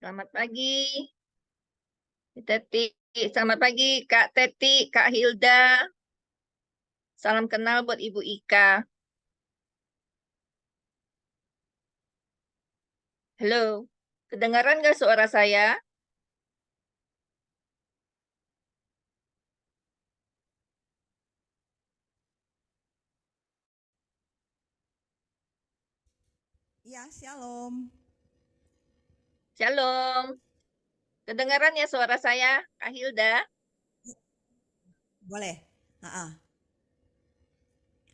Selamat pagi, Teti. Selamat pagi, Kak Teti, Kak Hilda. Salam kenal buat Ibu Ika. Halo, kedengaran nggak suara saya? Ya, shalom. Shalom. Kedengaran ya suara saya, Kak Hilda? Boleh.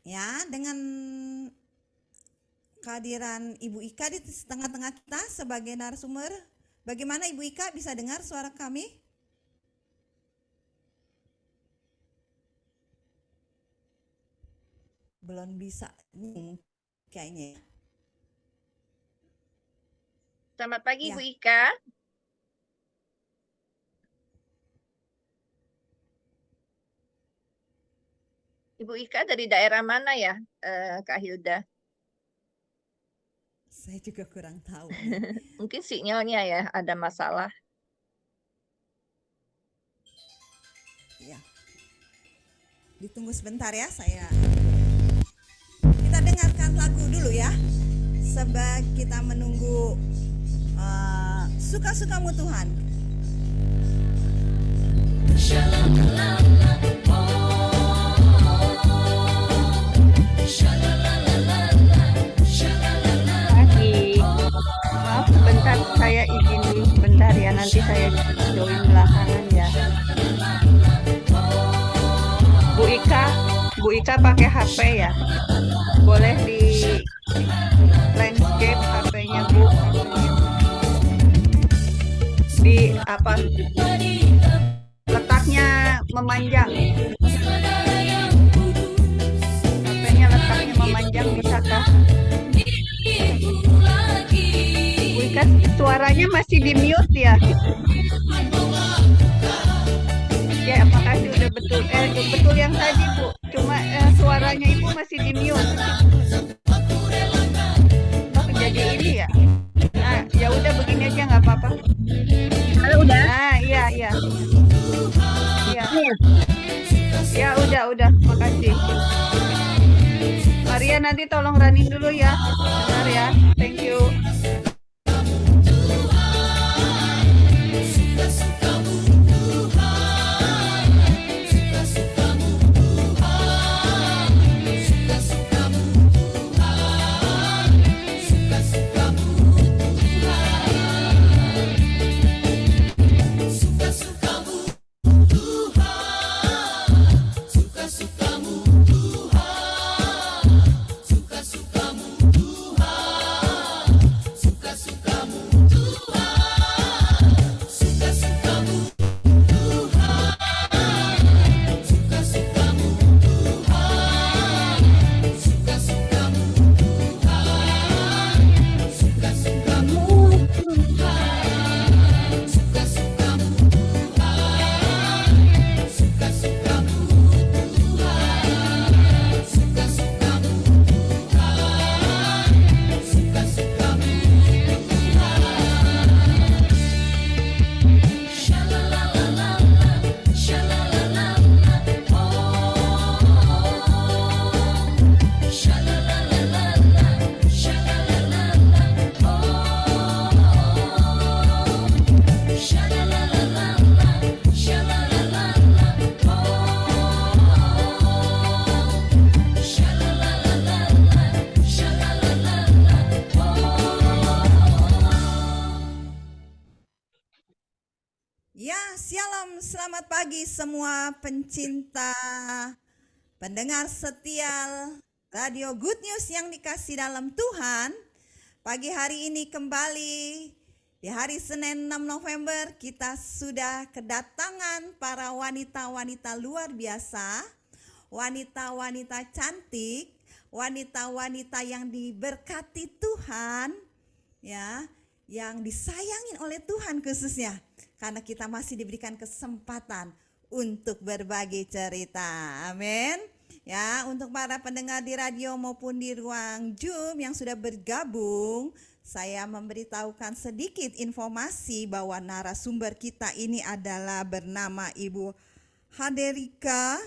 Ya, dengan kehadiran Ibu Ika di tengah-tengah kita sebagai narasumber, bagaimana Ibu Ika bisa dengar suara kami? Belum bisa kayaknya. Selamat pagi, Ya, Ibu Ika. Ibu Ika dari daerah mana ya, Kak Hilda? saya juga kurang tahu nih. Mungkin sinyalnya ya ada masalah. Ya, ditunggu sebentar ya, kita dengarkan lagu dulu ya. Sebab kita menunggu suka-sukamu Tuhan. Pagi. Maaf sebentar, saya izin dulu sebentar ya. Nanti saya join belakangan ya. Bu Ika, Bu Ika pakai HP ya? Boleh di landscape HP-nya Bu. Di apa? Letaknya memanjang. HP-nya letaknya memanjang bisakah? Bu Ika suaranya masih di mute ya? Ya, makasih udah betul. Betul yang tadi Bu. Cuma suaranya Ibu masih di mute. Oh, jadi ini ya. Nah, ya udah begini aja nggak apa-apa. Halo, udah? Nah, iya, iya. Iya. Ya, udah. Makasih. Maria nanti tolong running dulu ya. Benar ya. Thank you. Ya, shalom, selamat pagi semua pencinta, pendengar setia Radio Good News yang dikasih dalam Tuhan. Pagi hari ini kembali di hari Senin 6 November kita sudah kedatangan para wanita-wanita luar biasa, wanita-wanita cantik, wanita-wanita yang diberkati Tuhan, ya, yang disayangin oleh Tuhan khususnya. Karena kita masih diberikan kesempatan untuk berbagi cerita. Amin. Ya, untuk para pendengar di radio maupun di ruang Zoom yang sudah bergabung, saya memberitahukan sedikit informasi bahwa narasumber kita ini adalah bernama Ibu Haderika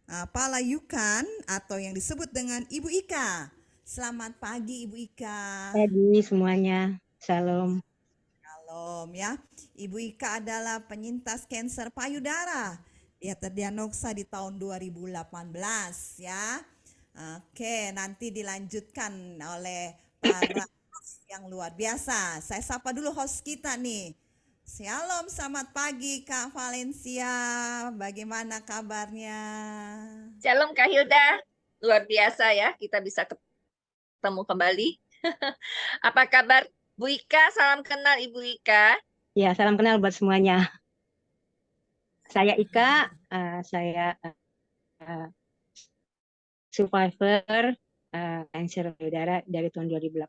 Palayukan atau yang disebut dengan Ibu Ika. Selamat pagi Ibu Ika. Pagi semuanya. Salam. Shalom ya. Ibu Ika adalah penyintas kanker payudara. Dia terdiagnosa di tahun 2018 ya. Oke, nanti dilanjutkan oleh para host yang luar biasa. Saya sapa dulu host kita nih. Shalom, selamat pagi Kak Valencia. Bagaimana kabarnya? Shalom Kak Hilda, luar biasa ya kita bisa ketemu kembali. Apa kabar Bu Ika? Salam kenal Ibu Ika. Ya, salam kenal buat semuanya. Saya Ika, saya survivor kanker payudara dari tahun 2018.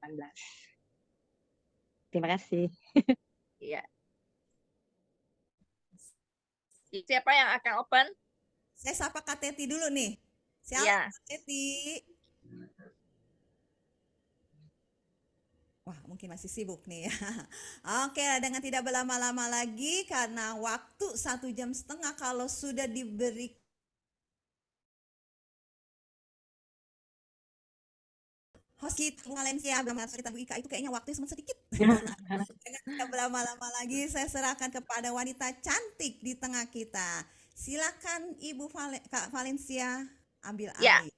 Terima kasih. Iya. Siapa yang akan open? Saya sapa Kak Teti dulu nih. Siapa Iya. Kak Teti? Wah, mungkin masih sibuk nih ya. Oke, dengan tidak berlama-lama lagi karena waktu 1,5 jam kalau sudah diberi host kita Valencia cerita Bu Ika itu kayaknya waktunya cuma sedikit. Dengan tidak berlama-lama lagi saya serahkan kepada wanita cantik di tengah kita. Silakan Ibu Kak Valencia ambil Ya. alih.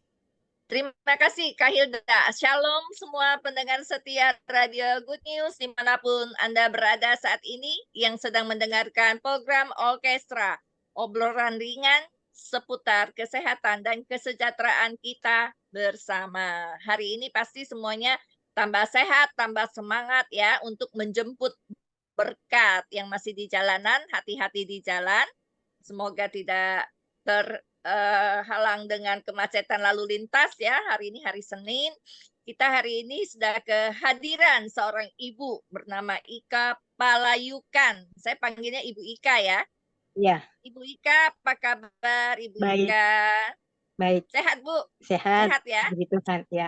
Terima kasih Kak Hilda. Shalom semua pendengar setia Radio Good News dimanapun Anda berada saat ini yang sedang mendengarkan program Orkestra. Obrolan ringan seputar kesehatan dan kesejahteraan kita bersama. Hari ini pasti semuanya tambah sehat, tambah semangat ya untuk menjemput berkat yang masih di jalanan. Hati-hati di jalan. Semoga tidak terhalang dengan kemacetan lalu lintas ya. Hari ini hari Senin. Kita hari ini sudah kehadiran seorang ibu bernama Ika Palayukan. Saya panggilnya Ibu Ika ya. Ya. Ibu Ika, apa kabar Ibu Baik. Ika? Baik. Sehat Bu? Sehat. Sehat ya? Puji Tuhan ya.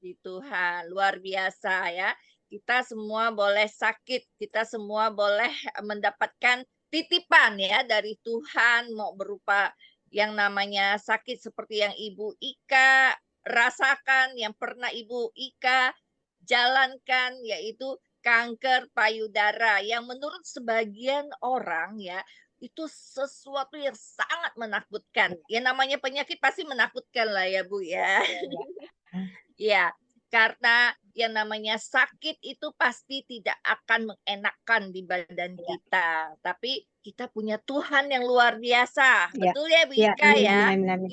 Puji Tuhan, luar biasa ya. Kita semua boleh sakit, kita semua boleh mendapatkan titipan ya dari Tuhan, mau berupa yang namanya sakit seperti yang Ibu Ika rasakan, yang pernah Ibu Ika jalankan, yaitu kanker payudara yang menurut sebagian orang ya itu sesuatu yang sangat menakutkan. Ya namanya penyakit pasti menakutkan lah ya Bu ya. Ya, karena yang namanya sakit itu pasti tidak akan mengenakan di badan kita. Tapi kita punya Tuhan yang luar biasa. Ya. Betul ya Bu Ya, Ika ya? amin.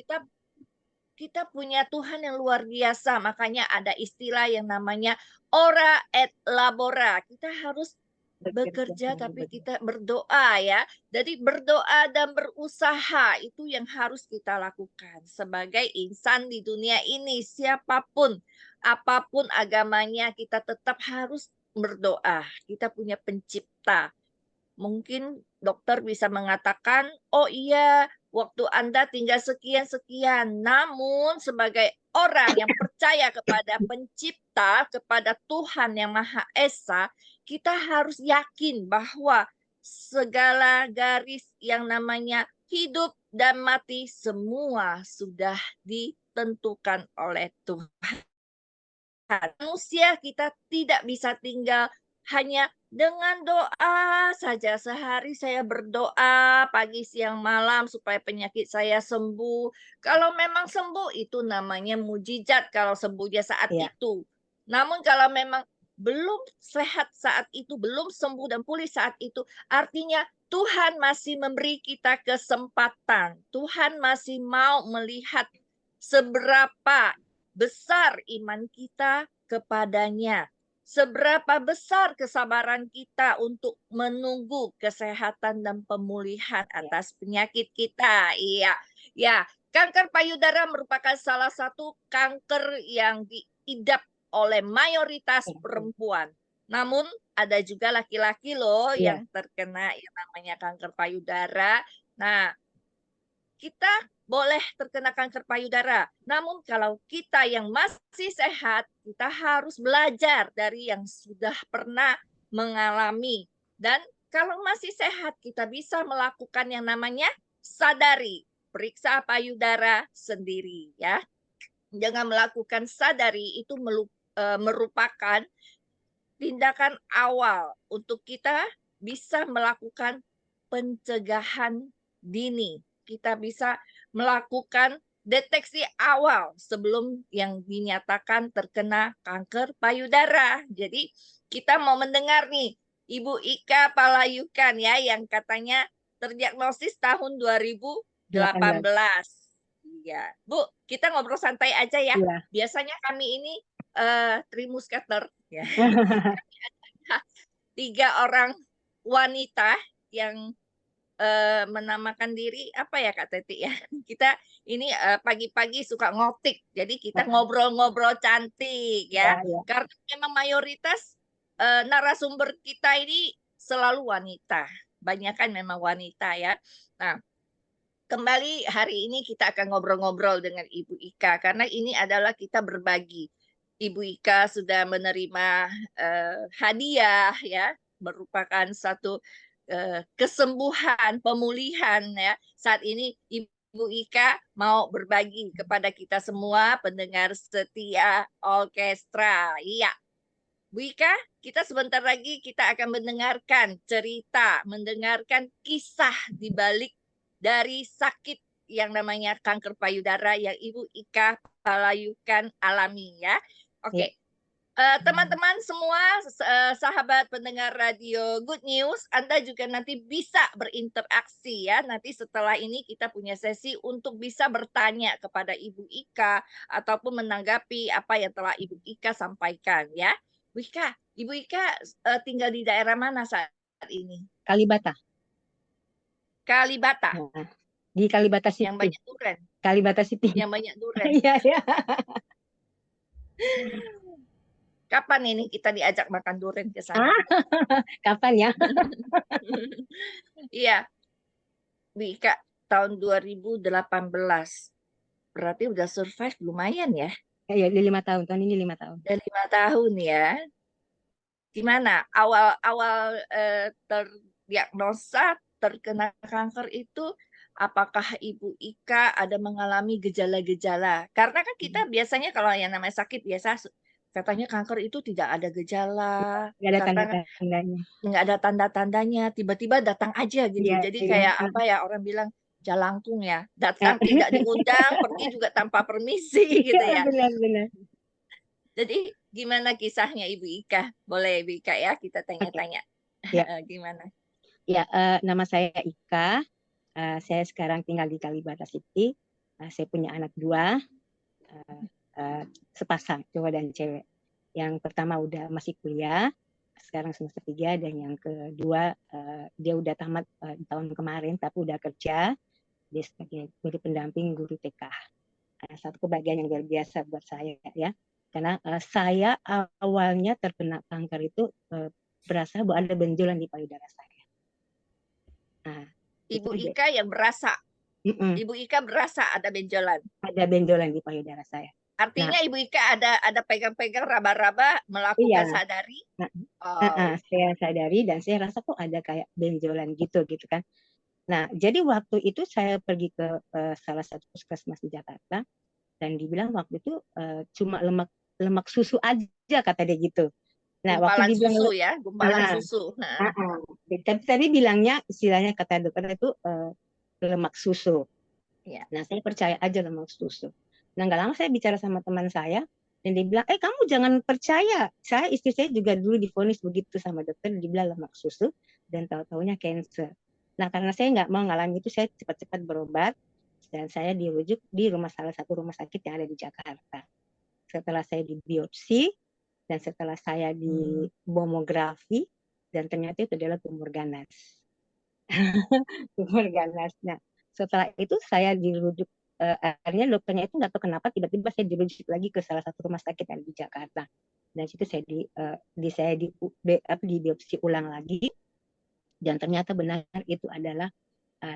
Kita punya Tuhan yang luar biasa. Makanya ada istilah yang namanya ora et labora. Kita harus bekerja tapi kita berdoa ya. Jadi berdoa dan berusaha itu yang harus kita lakukan sebagai insan di dunia ini. Siapapun, apapun agamanya, kita tetap harus berdoa. Kita punya pencipta. Mungkin dokter bisa mengatakan, oh iya, waktu Anda tinggal sekian-sekian. Namun sebagai orang yang percaya kepada pencipta, kepada Tuhan yang Maha Esa, kita harus yakin bahwa segala garis yang namanya hidup dan mati semua sudah ditentukan oleh Tuhan. Manusia kita tidak bisa tinggal hanya dengan doa saja. Sehari saya berdoa pagi, siang, malam supaya penyakit saya sembuh. Kalau memang sembuh itu namanya mujizat kalau sembuhnya saat itu. Namun kalau memang belum sehat saat itu, belum sembuh dan pulih saat itu, artinya Tuhan masih memberi kita kesempatan. Tuhan masih mau melihat seberapa besar iman kita kepadanya. Seberapa besar kesabaran kita untuk menunggu kesehatan dan pemulihan atas penyakit kita. Iya, ya. Kanker payudara merupakan salah satu kanker yang diidap oleh mayoritas perempuan. Namun ada juga laki-laki loh yang terkena yang namanya kanker payudara. Nah, kita boleh terkena kanker payudara. Namun kalau kita yang masih sehat, kita harus belajar dari yang sudah pernah mengalami. Dan kalau masih sehat, kita bisa melakukan yang namanya sadari, periksa payudara sendiri ya. Jangan melakukan sadari itu merupakan tindakan awal untuk kita bisa melakukan pencegahan dini. Kita bisa melakukan deteksi awal sebelum yang dinyatakan terkena kanker payudara. Jadi kita mau mendengar nih Ibu Ika Palayukan ya yang katanya terdiagnosis tahun 2018. 18. Iya, Bu, kita ngobrol santai aja ya. Iya. Biasanya kami ini Three Musketeer ya. 3 orang wanita yang menamakan diri apa ya Kak Teti ya. Kita ini pagi-pagi suka ngotik. Jadi kita ngobrol-ngobrol cantik ya. Ya, ya. Karena memang mayoritas narasumber kita ini selalu wanita. Banyak kan memang wanita ya. Nah, kembali hari ini kita akan ngobrol-ngobrol dengan Ibu Ika karena ini adalah kita berbagi. Ibu Ika sudah menerima hadiah ya, merupakan satu kesembuhan, pemulihan ya. Saat ini Ibu Ika mau berbagi kepada kita semua pendengar setia orkestra. Iya, Bu Ika, kita sebentar lagi kita akan mendengarkan cerita, mendengarkan kisah di balik dari sakit yang namanya kanker payudara yang Ibu Ika Palayukan alami ya. Oke. Teman-teman semua, sahabat pendengar radio Good News, Anda juga nanti bisa berinteraksi ya. Nanti setelah ini kita punya sesi untuk bisa bertanya kepada Ibu Ika ataupun menanggapi apa yang telah Ibu Ika sampaikan ya. Bu Ika, Ibu Ika tinggal di daerah mana saat ini? Kalibata. Kalibata. Nah, di Kalibata City. Yang banyak durian. Kalibata City. Yang banyak durian. Iya, iya. Kapan ini kita diajak makan durian ke sana? Kapan ya? Iya. Bu Ika, tahun 2018. Berarti udah survive lumayan ya. Ya, 5 tahun. Tahun ini 5 tahun. Dan 5 tahun ya. Gimana? Awal terdiagnosa terkena kanker itu apakah Ibu Ika ada mengalami gejala-gejala? Karena kan kita biasanya kalau yang namanya sakit biasa katanya kanker itu tidak ada gejala, Nggak ada katanya tanda-tandanya. nggak ada tanda-tandanya, tiba-tiba datang aja gitu. Iya, Jadi iya. kayak apa ya orang bilang jalangkung ya, datang tidak diundang, pergi juga tanpa permisi gitu Iya, ya. benar-benar. Jadi gimana kisahnya Ibu Ika? Boleh Ibu Ika ya kita tanya-tanya. Ya. Gimana? Ya, nama saya Ika. Saya sekarang tinggal di Kalibata City. Saya punya anak 2, sepasang cowok dan cewek. Yang pertama udah masih kuliah, sekarang semester 3, dan yang kedua dia udah tamat tahun kemarin tapi udah kerja. Dia sebagai guru pendamping guru TK. Satu kebahagiaan yang luar biasa buat saya ya. Karena saya awalnya terkena kanker itu berasa bahwa ada benjolan di payudara saya. Nah, Ibu Ika yang berasa. Ibu Ika berasa ada benjolan. Ada benjolan di payudara saya. Artinya Ibu Ika ada pegang-pegang raba-raba melakukan sadari. Saya sadari dan saya rasa kok ada kayak benjolan gitu kan. Nah, jadi waktu itu saya pergi ke salah satu puskesmas di Jakarta dan dibilang waktu itu cuma lemak susu aja kata dia gitu. Nah, gumpalan waktu dibilang susu ya, gumpalan susu. Tapi tadi bilangnya istilahnya kata dokter itu lemak susu. Ya. Nah, saya percaya aja lemak susu. Nah, nggak lama saya bicara sama teman saya dan dia bilang, kamu jangan percaya. Istri saya juga dulu divonis begitu sama dokter, dibilang lemak susu dan tahu-taunya cancer. Nah, karena saya nggak mau ngalami itu, saya cepat-cepat berobat dan saya dirujuk di salah satu rumah sakit yang ada di Jakarta. Setelah saya dibiopsi dan setelah saya di mamografi dan ternyata itu adalah tumor ganas. Tumor ganas. Nah, setelah itu saya dirujuk, akhirnya dokternya itu nggak tahu kenapa tiba-tiba saya dirujuk lagi ke salah satu rumah sakit yang di Jakarta. Dan situ saya dibiopsi ulang lagi dan ternyata benar itu adalah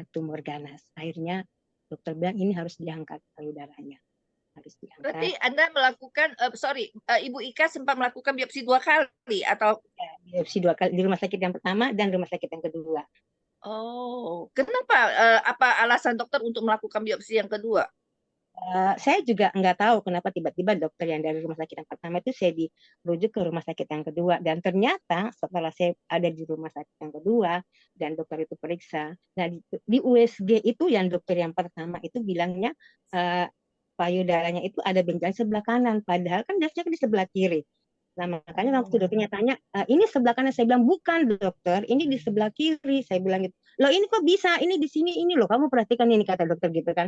tumor ganas. Akhirnya dokter bilang ini harus diangkat payudaranya, harus Berarti diangkat. Anda melakukan, Ibu Ika sempat melakukan biopsi 2 kali atau Ya, biopsi 2 kali di rumah sakit yang pertama dan rumah sakit yang kedua. kenapa, apa alasan dokter untuk melakukan biopsi yang kedua? Saya juga nggak tahu kenapa tiba-tiba dokter yang dari rumah sakit yang pertama itu saya dirujuk ke rumah sakit yang kedua, dan ternyata setelah saya ada di rumah sakit yang kedua dan dokter itu periksa, nah di USG itu yang dokter yang pertama itu bilangnya uh, payudaranya itu ada benjolan sebelah kanan, padahal kan biasanya di sebelah kiri. Nah, makanya waktu dokternya tanya, ini sebelah kanan, saya bilang bukan dokter, ini di sebelah kiri, saya bilang gitu. Loh ini kok bisa, ini di sini, ini loh, kamu perhatikan ini, kata dokter gitu kan.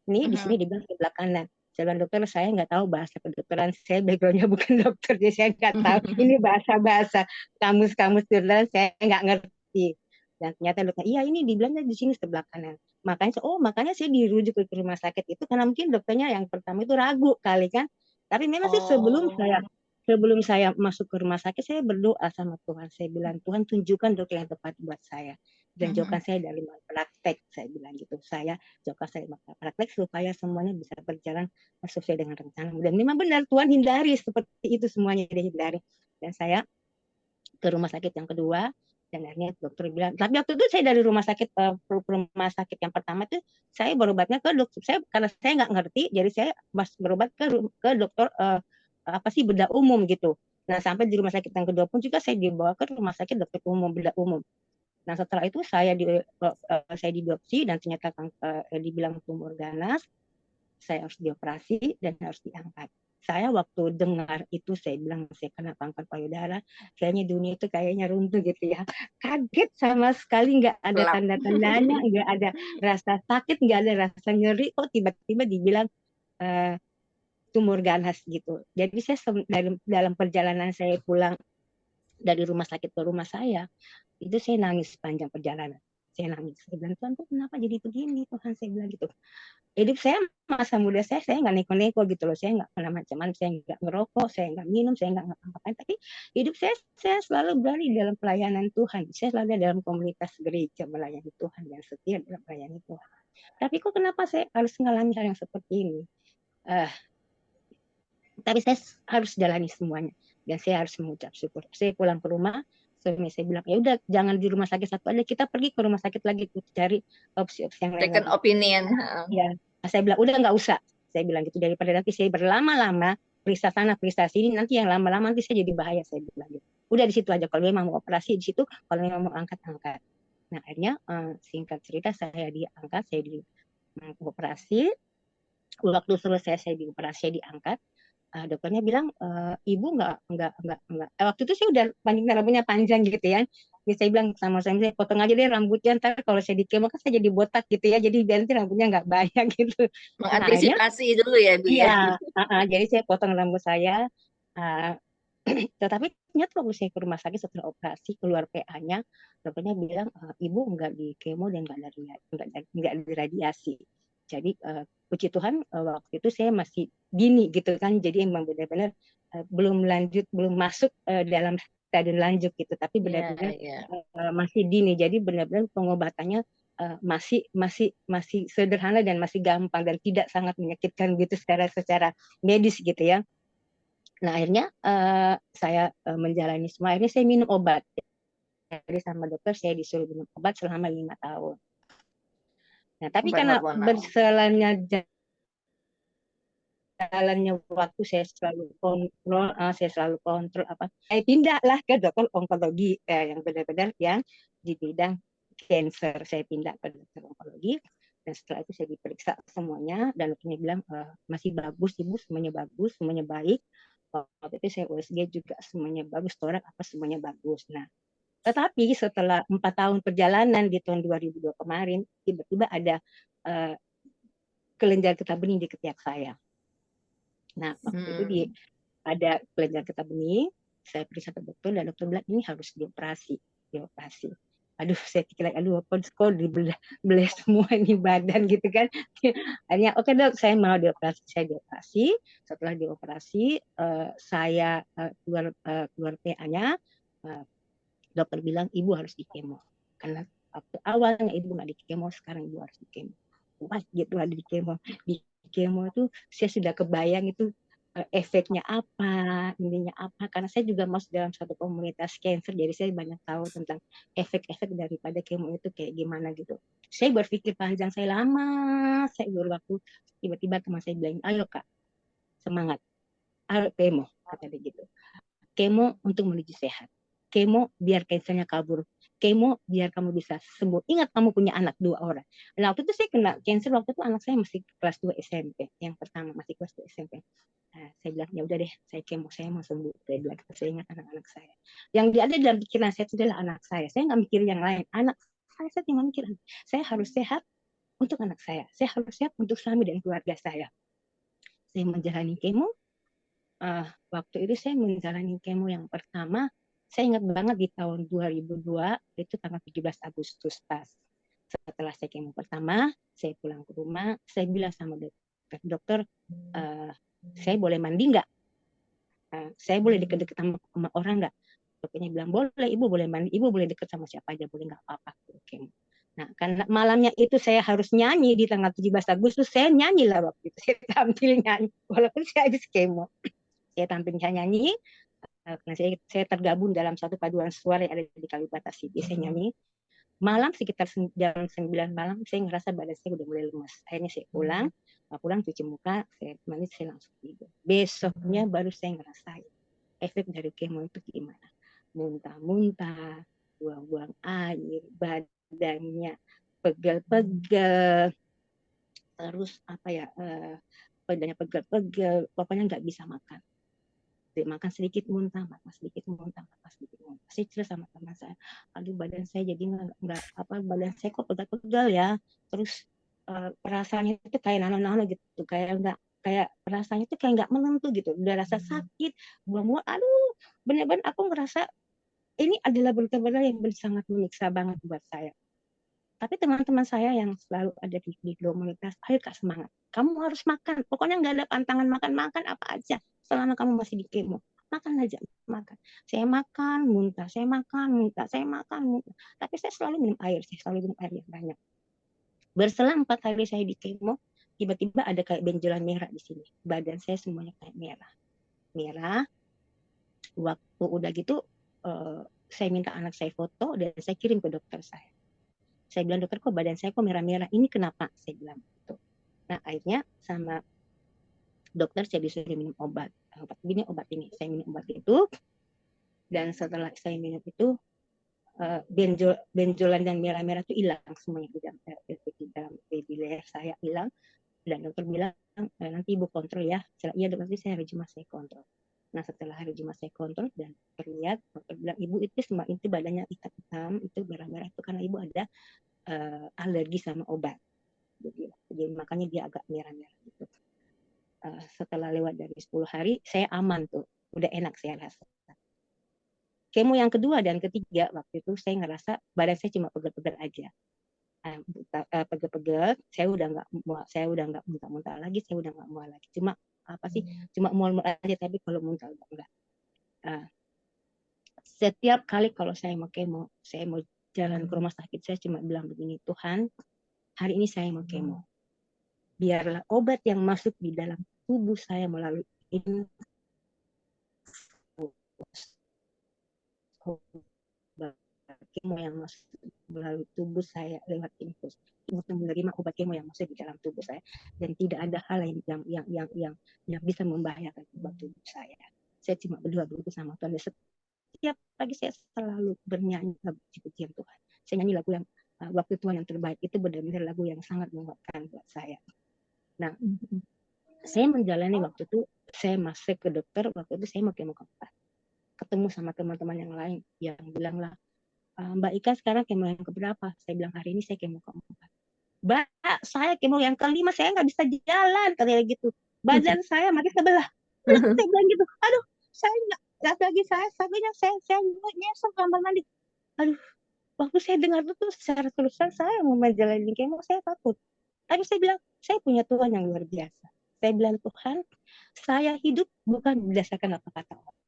Ini di sini Mhm. dibilang sebelah kanan. Saya bilang, dokter, saya nggak tahu bahasa kedokteran, saya backgroundnya bukan dokter, jadi saya nggak tahu. Ini bahasa-bahasa kamus-kamus kedokteran saya nggak ngerti. Dan ternyata dokter, iya ini dibilangnya di sini sebelah kanan. Makanya saya dirujuk ke rumah sakit itu karena mungkin dokternya yang pertama itu ragu kali kan. Tapi memang sih Oh. sebelum saya masuk ke rumah sakit, saya berdoa sama Tuhan. Saya bilang, Tuhan tunjukkan dokter yang tepat buat saya. Dan jauhkan Mhm. saya dari malpraktek, saya bilang gitu. Jauhkan saya malpraktek supaya semuanya bisa berjalan sesuai dengan rencana. Dan memang benar, Tuhan hindari seperti itu semuanya, dihindari. Dan saya ke rumah sakit yang kedua, dan akhirnya dokter bilang, tapi waktu itu saya dari rumah sakit yang pertama itu saya berobatnya ke dokter saya karena saya nggak ngerti, jadi saya berobat ke dokter apa sih, bedah umum gitu. Nah, sampai di rumah sakit yang kedua pun juga saya dibawa ke rumah sakit dokter umum, bedah umum. Nah, setelah itu saya dibiopsi dan ternyata dibilang tumor ganas, saya harus dioperasi dan harus diangkat. Saya waktu dengar itu, saya bilang saya kena kanker payudara, kayaknya dunia itu kayaknya runtuh gitu ya. Kaget sama sekali, nggak ada Gelap. tanda-tandanya, nggak ada rasa sakit, nggak ada rasa nyeri, kok tiba-tiba dibilang uh, tumor ganas gitu. Jadi saya dalam perjalanan saya pulang dari rumah sakit ke rumah saya, itu saya nangis sepanjang perjalanan. Saya nangis. Saya bilang, Tuhan, kenapa jadi begini? Tuhan, saya bilang gitu. Hidup saya masa muda saya nggak neko-neko gitu loh. Saya nggak pernah macam-macam, saya nggak ngerokok, saya nggak minum, saya nggak ngapa-ngapain. Tapi hidup saya selalu berada dalam pelayanan Tuhan. Saya selalu dalam komunitas gereja melayani Tuhan dan setia dalam melayani Tuhan. Tapi kok kenapa saya harus mengalami hal yang seperti ini? Uh, tapi saya harus jalani semuanya dan saya harus mengucap syukur. Saya pulang ke rumah, suami saya bilang, ya udah jangan di rumah sakit satu aja, kita pergi ke rumah sakit lagi cari opsi-opsi yang lain Second lagi. opinion. Ya, saya bilang udah nggak usah. Saya bilang gitu, daripada nanti saya berlama-lama periksa sana periksa sini, nanti yang lama-lama nanti saya jadi bahaya, saya bilang gitu. Udah di situ aja, kalau memang mau operasi di situ, kalau memang mau angkat. Nah, akhirnya singkat cerita saya diangkat, saya dioperasi. Waktu selesai saya dioperasi, saya diangkat. Dokternya bilang, ibu nggak. Waktu itu saya udah rambutnya panjang gitu ya. Jadi saya bilang sama saya potong aja deh rambutnya, ntar kalau saya di kemo kan saya jadi botak gitu ya, jadi biar nanti rambutnya nggak banyak gitu. Nah, akhirnya Mengantisipasi dulu ya, Bu ya. iya, jadi saya potong rambut saya. uh, Tetapi ternyata waktu saya ke rumah sakit setelah operasi keluar PA-nya, dokternya bilang, ibu nggak di kemo dan nggak di radiasi. Jadi puji Tuhan waktu itu saya masih dini gitu kan, jadi emang benar-benar belum lanjut, belum masuk dalam stadion lanjut gitu, tapi Iya, benar-benar iya. masih dini. Jadi benar-benar pengobatannya masih sederhana dan masih gampang dan tidak sangat menyakitkan gitu secara medis gitu ya. Nah, akhirnya saya menjalani semua. Akhirnya saya minum obat. Jadi sama dokter saya disuruh minum obat selama 5 tahun. Nah, tapi Obat karena hormonal. berselannya jalannya waktu, saya selalu kontrol apa. Saya pindahlah ke dokter onkologi yang benar-benar yang di bidang cancer. Saya pindah ke dokter onkologi. Dan setelah itu saya diperiksa semuanya dan dokternya bilang masih bagus ibu, semuanya bagus, semuanya baik. Waktu itu saya USG juga semuanya bagus, torak apa semuanya bagus. Nah, tetapi setelah 4 tahun perjalanan di tahun 2002 kemarin, tiba-tiba ada uh, kelenjar getah bening di ketiak saya. Nah, waktu itu Hmm. ada kelenjar getah bening, saya periksa ke dokter dan dokter bilang ini harus dioperasi. Aduh, saya pikir, aduh, kok dibelah semua ini badan gitu kan. Akhirnya, oke dok, saya mau dioperasi. Saya dioperasi. Setelah dioperasi, saya keluar PA-nya, dokter bilang ibu harus di kemo. Karena waktu awalnya ibu nggak di kemo, sekarang ibu harus di kemo. puas gitu ada di kemo. Di kemo itu saya sudah kebayang itu efeknya apa, ininya apa. Karena saya juga masuk dalam satu komunitas cancer, jadi saya banyak tahu tentang efek-efek daripada kemo itu kayak gimana gitu. Saya berpikir panjang, saya lama, saya waktu tiba-tiba teman saya bilang, ayo Kak, semangat, ayo kemo, kata dia gitu. Kemo untuk menuju sehat. Kemo biar kansernya kabur. Kemo biar kamu bisa sembuh. Ingat kamu punya anak 2 orang. Nah, waktu itu saya kena cancer, waktu itu anak saya masih kelas 2 SMP. Yang pertama masih kelas 2 SMP. Nah, saya bilang, ya udah deh, saya kemo, saya mau sembuh. Saya bilang, saya ingat anak-anak saya. Yang ada dalam pikiran saya itu adalah anak saya. Saya nggak mikir yang lain. Anak saya cuma mikir, saya harus sehat untuk anak saya. Saya harus sehat untuk suami dan keluarga saya. Saya menjalani kemo, waktu itu saya menjalani kemo yang pertama, saya ingat banget di tahun 2002, itu tanggal 17 Agustus pas. Setelah saya kemo pertama, saya pulang ke rumah, saya bilang sama dokter, saya boleh mandi nggak? Saya boleh deket-deket sama orang nggak? Dokternya bilang, boleh, ibu boleh mandi, ibu boleh deket sama siapa aja, boleh nggak apa-apa. Kemo. Nah, karena malamnya itu saya harus nyanyi di tanggal 17 Agustus, saya nyanyi lah waktu itu, saya tampil nyanyi, walaupun saya habis kemo. Saya tampil nyanyi, karena saya tergabung dalam satu paduan suara yang ada di Kalibata City. Saya nyanyi. Malam sekitar jam 9 malam, saya ngerasa badan saya udah mulai lemas. Akhirnya saya pulang cuci muka, saya mandi, saya langsung tidur. Besoknya baru saya ngerasain efek dari kemo itu gimana. Muntah-muntah, buang-buang air, badannya pegel-pegel, terus apa ya, badannya pegel-pegel, pokoknya nggak bisa makan. Makan sedikit muntah, makan sedikit muntah, makan sedikit muntah. Saya cerita sama teman saya, aduh badan saya jadi nggak apa, badan saya kok pegal-pegal ya. Terus perasaannya itu kayak nano-nano gitu, kayak nggak, kayak perasaannya itu kayak nggak menentu gitu. Udah rasa sakit, buang-buang, aduh, benar-benar aku ngerasa ini adalah benar-benar yang sangat menyiksa banget buat saya. Tapi teman-teman saya yang selalu ada di komunitas, ayo Kak semangat. Kamu harus makan. Pokoknya nggak ada pantangan makan-makan apa aja. Selama kamu masih di kemo. Makan aja, makan. Saya makan, muntah. Saya makan, muntah. Saya makan, muntah. Tapi saya selalu minum air. Saya selalu minum air yang banyak. Berselang 4 hari saya di kemo, tiba-tiba ada kayak benjolan merah di sini. Badan saya semuanya kayak merah. Merah. Waktu udah gitu, saya minta anak saya foto dan saya kirim ke dokter saya. Saya bilang, dokter kok badan saya kok merah-merah, ini kenapa? Saya bilang gitu. Nah akhirnya sama dokter saya disuruh minum obat. Obat ini, saya minum obat itu, dan setelah saya minum itu, benjolan dan merah-merah itu hilang semuanya di dalam leher saya hilang, dan dokter bilang, nanti ibu kontrol ya. Iya dokter, nanti saya hari Jumat saya kontrol. Nah setelah hari Jumat saya kontrol dan terlihat, dokter bilang, ibu itu semua itu badannya hitam-hitam, itu merah-merah itu karena ibu ada alergi sama obat. Jadi makanya dia agak merah-merah gitu. Setelah lewat dari 10 hari, saya aman tuh. Udah enak saya rasa. Kemo yang kedua dan ketiga, waktu itu saya ngerasa badan saya cuma pegel-pegel aja. Pegel-pegel, saya udah nggak muntah-muntah lagi, saya udah nggak mual lagi. Cuma apa sih? Cuma mual-mual aja, tapi kalau muntah enggak. Setiap kali kalau saya mau kemo, saya mau jalan ke rumah sakit, saya cuma bilang begini, Tuhan, hari ini saya mau kemo. Biarlah obat yang masuk di dalam tubuh saya melalui kemo yang masuk melalui tubuh saya lewat infus, untuk menerima obat kemo yang masuk di dalam tubuh saya, dan tidak ada hal lain yang bisa membahayakan tubuh saya. Saya cuma berdoa begitu sama Tuhan. Setiap pagi saya selalu bernyanyi lagu pujian Tuhan. Saya nyanyi lagu yang waktu Tuhan yang terbaik, itu benar-benar lagu yang sangat menguatkan buat saya. Nah, saya menjalani waktu itu, saya masuk ke dokter, waktu itu saya mau kemo keempat. Ketemu sama teman-teman yang lain yang bilang lah, Mbak Ika sekarang kemo yang keberapa? Saya bilang hari ini saya kemo keempat. Mbak, saya kemo yang kelima, saya nggak bisa jalan, katanya gitu. Badan saya makin sebelah. Terus saya bilang gitu, aduh, saya nggak lagi saya nyesel kamar mandi. Aduh, waktu saya dengar itu secara terusan saya mau menjalani kemo, saya takut. Tapi saya bilang, saya punya Tuhan yang luar biasa. Saya bilang, Tuhan, saya hidup bukan berdasarkan apa kata orang.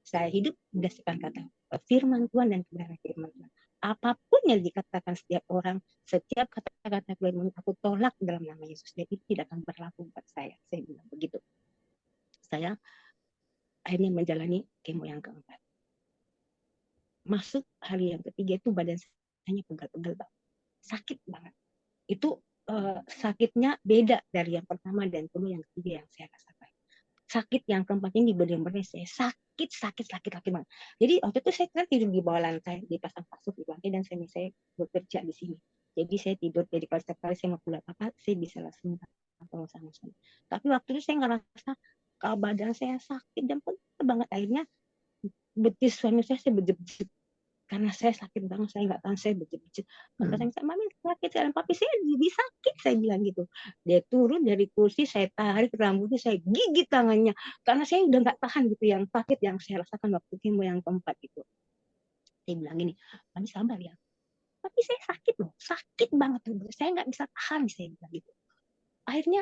Saya hidup berdasarkan kata firman Tuhan dan kebenaran firman Tuhan. Apapun yang dikatakan setiap orang, setiap kata-kata firman aku tolak dalam nama Yesus. Dan itu tidak akan berlaku buat saya. Saya bilang begitu. Saya akhirnya menjalani kemo yang keempat. Masuk hari yang ketiga itu badan saya pegal-pegal banget. Sakit banget. Itu sakitnya beda dari yang pertama dan kedua, yang ketiga yang saya rasakan. Sakit yang keempat ini benar-benar saya sakit banget. Jadi waktu itu saya kan tidur di bawah lantai, dipasang kasur di lantai, dan saya bekerja di sini. Jadi saya tidur, jadi kalau setiap kali saya mau keluar apa, saya bisa langsung atau sama-sama. Tapi waktu itu saya ngerasa kalau badan saya sakit dan pegal banget. Akhirnya betis suami saya berjepit. Karena saya sakit banget, saya nggak tahan, saya berjepit. Maka saya bilang, mami sakit sekarang, papi saya lebih sakit, saya bilang gitu. Dia turun dari kursi, saya tarik rambutnya, saya gigit tangannya, karena saya udah nggak tahan gitu yang sakit yang saya rasakan waktu kemo yang keempat itu. Saya bilang gini, mami sabar ya, tapi saya sakit loh, sakit banget tuh, saya nggak bisa tahan, saya bilang gitu. Akhirnya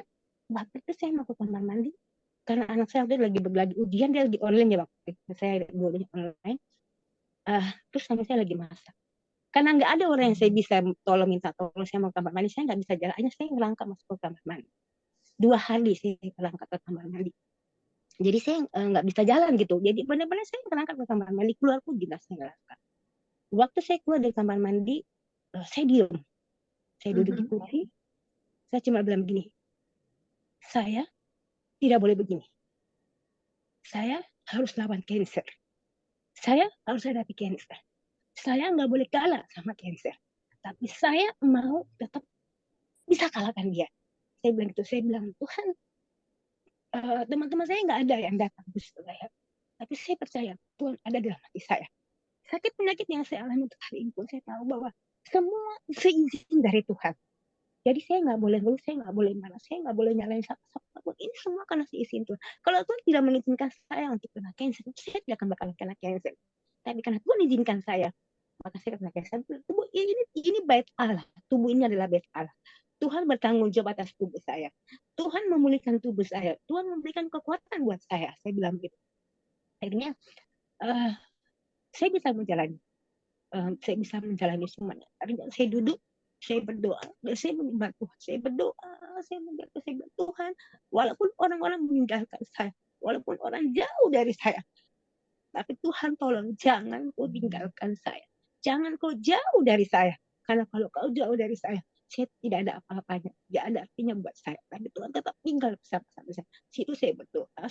waktu itu saya mau ke kamar mandi, karena anak saya udah lagi ujian, dia lagi online ya waktu itu, saya dulunya online. Terus sama saya lagi masak. Karena nggak ada orang yang saya bisa minta tolong, saya mau kamar mandi, saya nggak bisa jalan, hanya saya ngelangkah masuk ke kamar mandi. 2 hari saya ngelangkah ke kamar mandi. Jadi saya nggak bisa jalan gitu. Jadi benar-benar saya ngelangkah ke kamar mandi, keluar pun juga saya ngelangkah. Waktu saya keluar dari kamar mandi, saya diem. Saya duduk di kursi, saya cuma bilang begini, saya tidak boleh begini. Saya harus lawan cancer. Saya harus hadapi cancer. Saya nggak boleh kalah sama cancer. Tapi saya mau tetap bisa kalahkan dia. Saya bilang gitu, saya bilang, Tuhan, teman-teman saya nggak ada yang datang ke saya. Tapi saya percaya Tuhan ada dalam hati saya. Sakit penyakit yang saya alami untuk hari ini pun saya tahu bahwa semua seizin dari Tuhan. Jadi saya nggak boleh ngeluh, saya nggak boleh marah, saya nggak boleh nyalain siapa-siapa. Ini semua karena seizin Tuhan. Kalau Tuhan tidak mengizinkan saya untuk kena cancer, saya tidak akan bakalan kena cancer. Tapi karena Tuhan izinkan saya, maka saya kena cancer. Tubuh ini bait Allah. Tubuh ini adalah bait Allah. Tuhan bertanggung jawab atas tubuh saya. Tuhan memulihkan tubuh saya. Tuhan memberikan kekuatan buat saya. Saya bilang gitu. Akhirnya saya bisa menjalani. Saya bisa menjalani semuanya. Akhirnya saya duduk, saya berdoa, dan saya menyembah Tuhan. Saya berdoa, saya bilang, Tuhan, walaupun orang-orang meninggalkan saya, walaupun orang jauh dari saya, tapi Tuhan tolong jangan kau tinggalkan saya. Jangan kau jauh dari saya. Karena kalau kau jauh dari saya tidak ada apa-apanya. Tidak ada artinya buat saya. Tapi Tuhan tetap tinggal bersama-sama saya. Situ saya berdoa,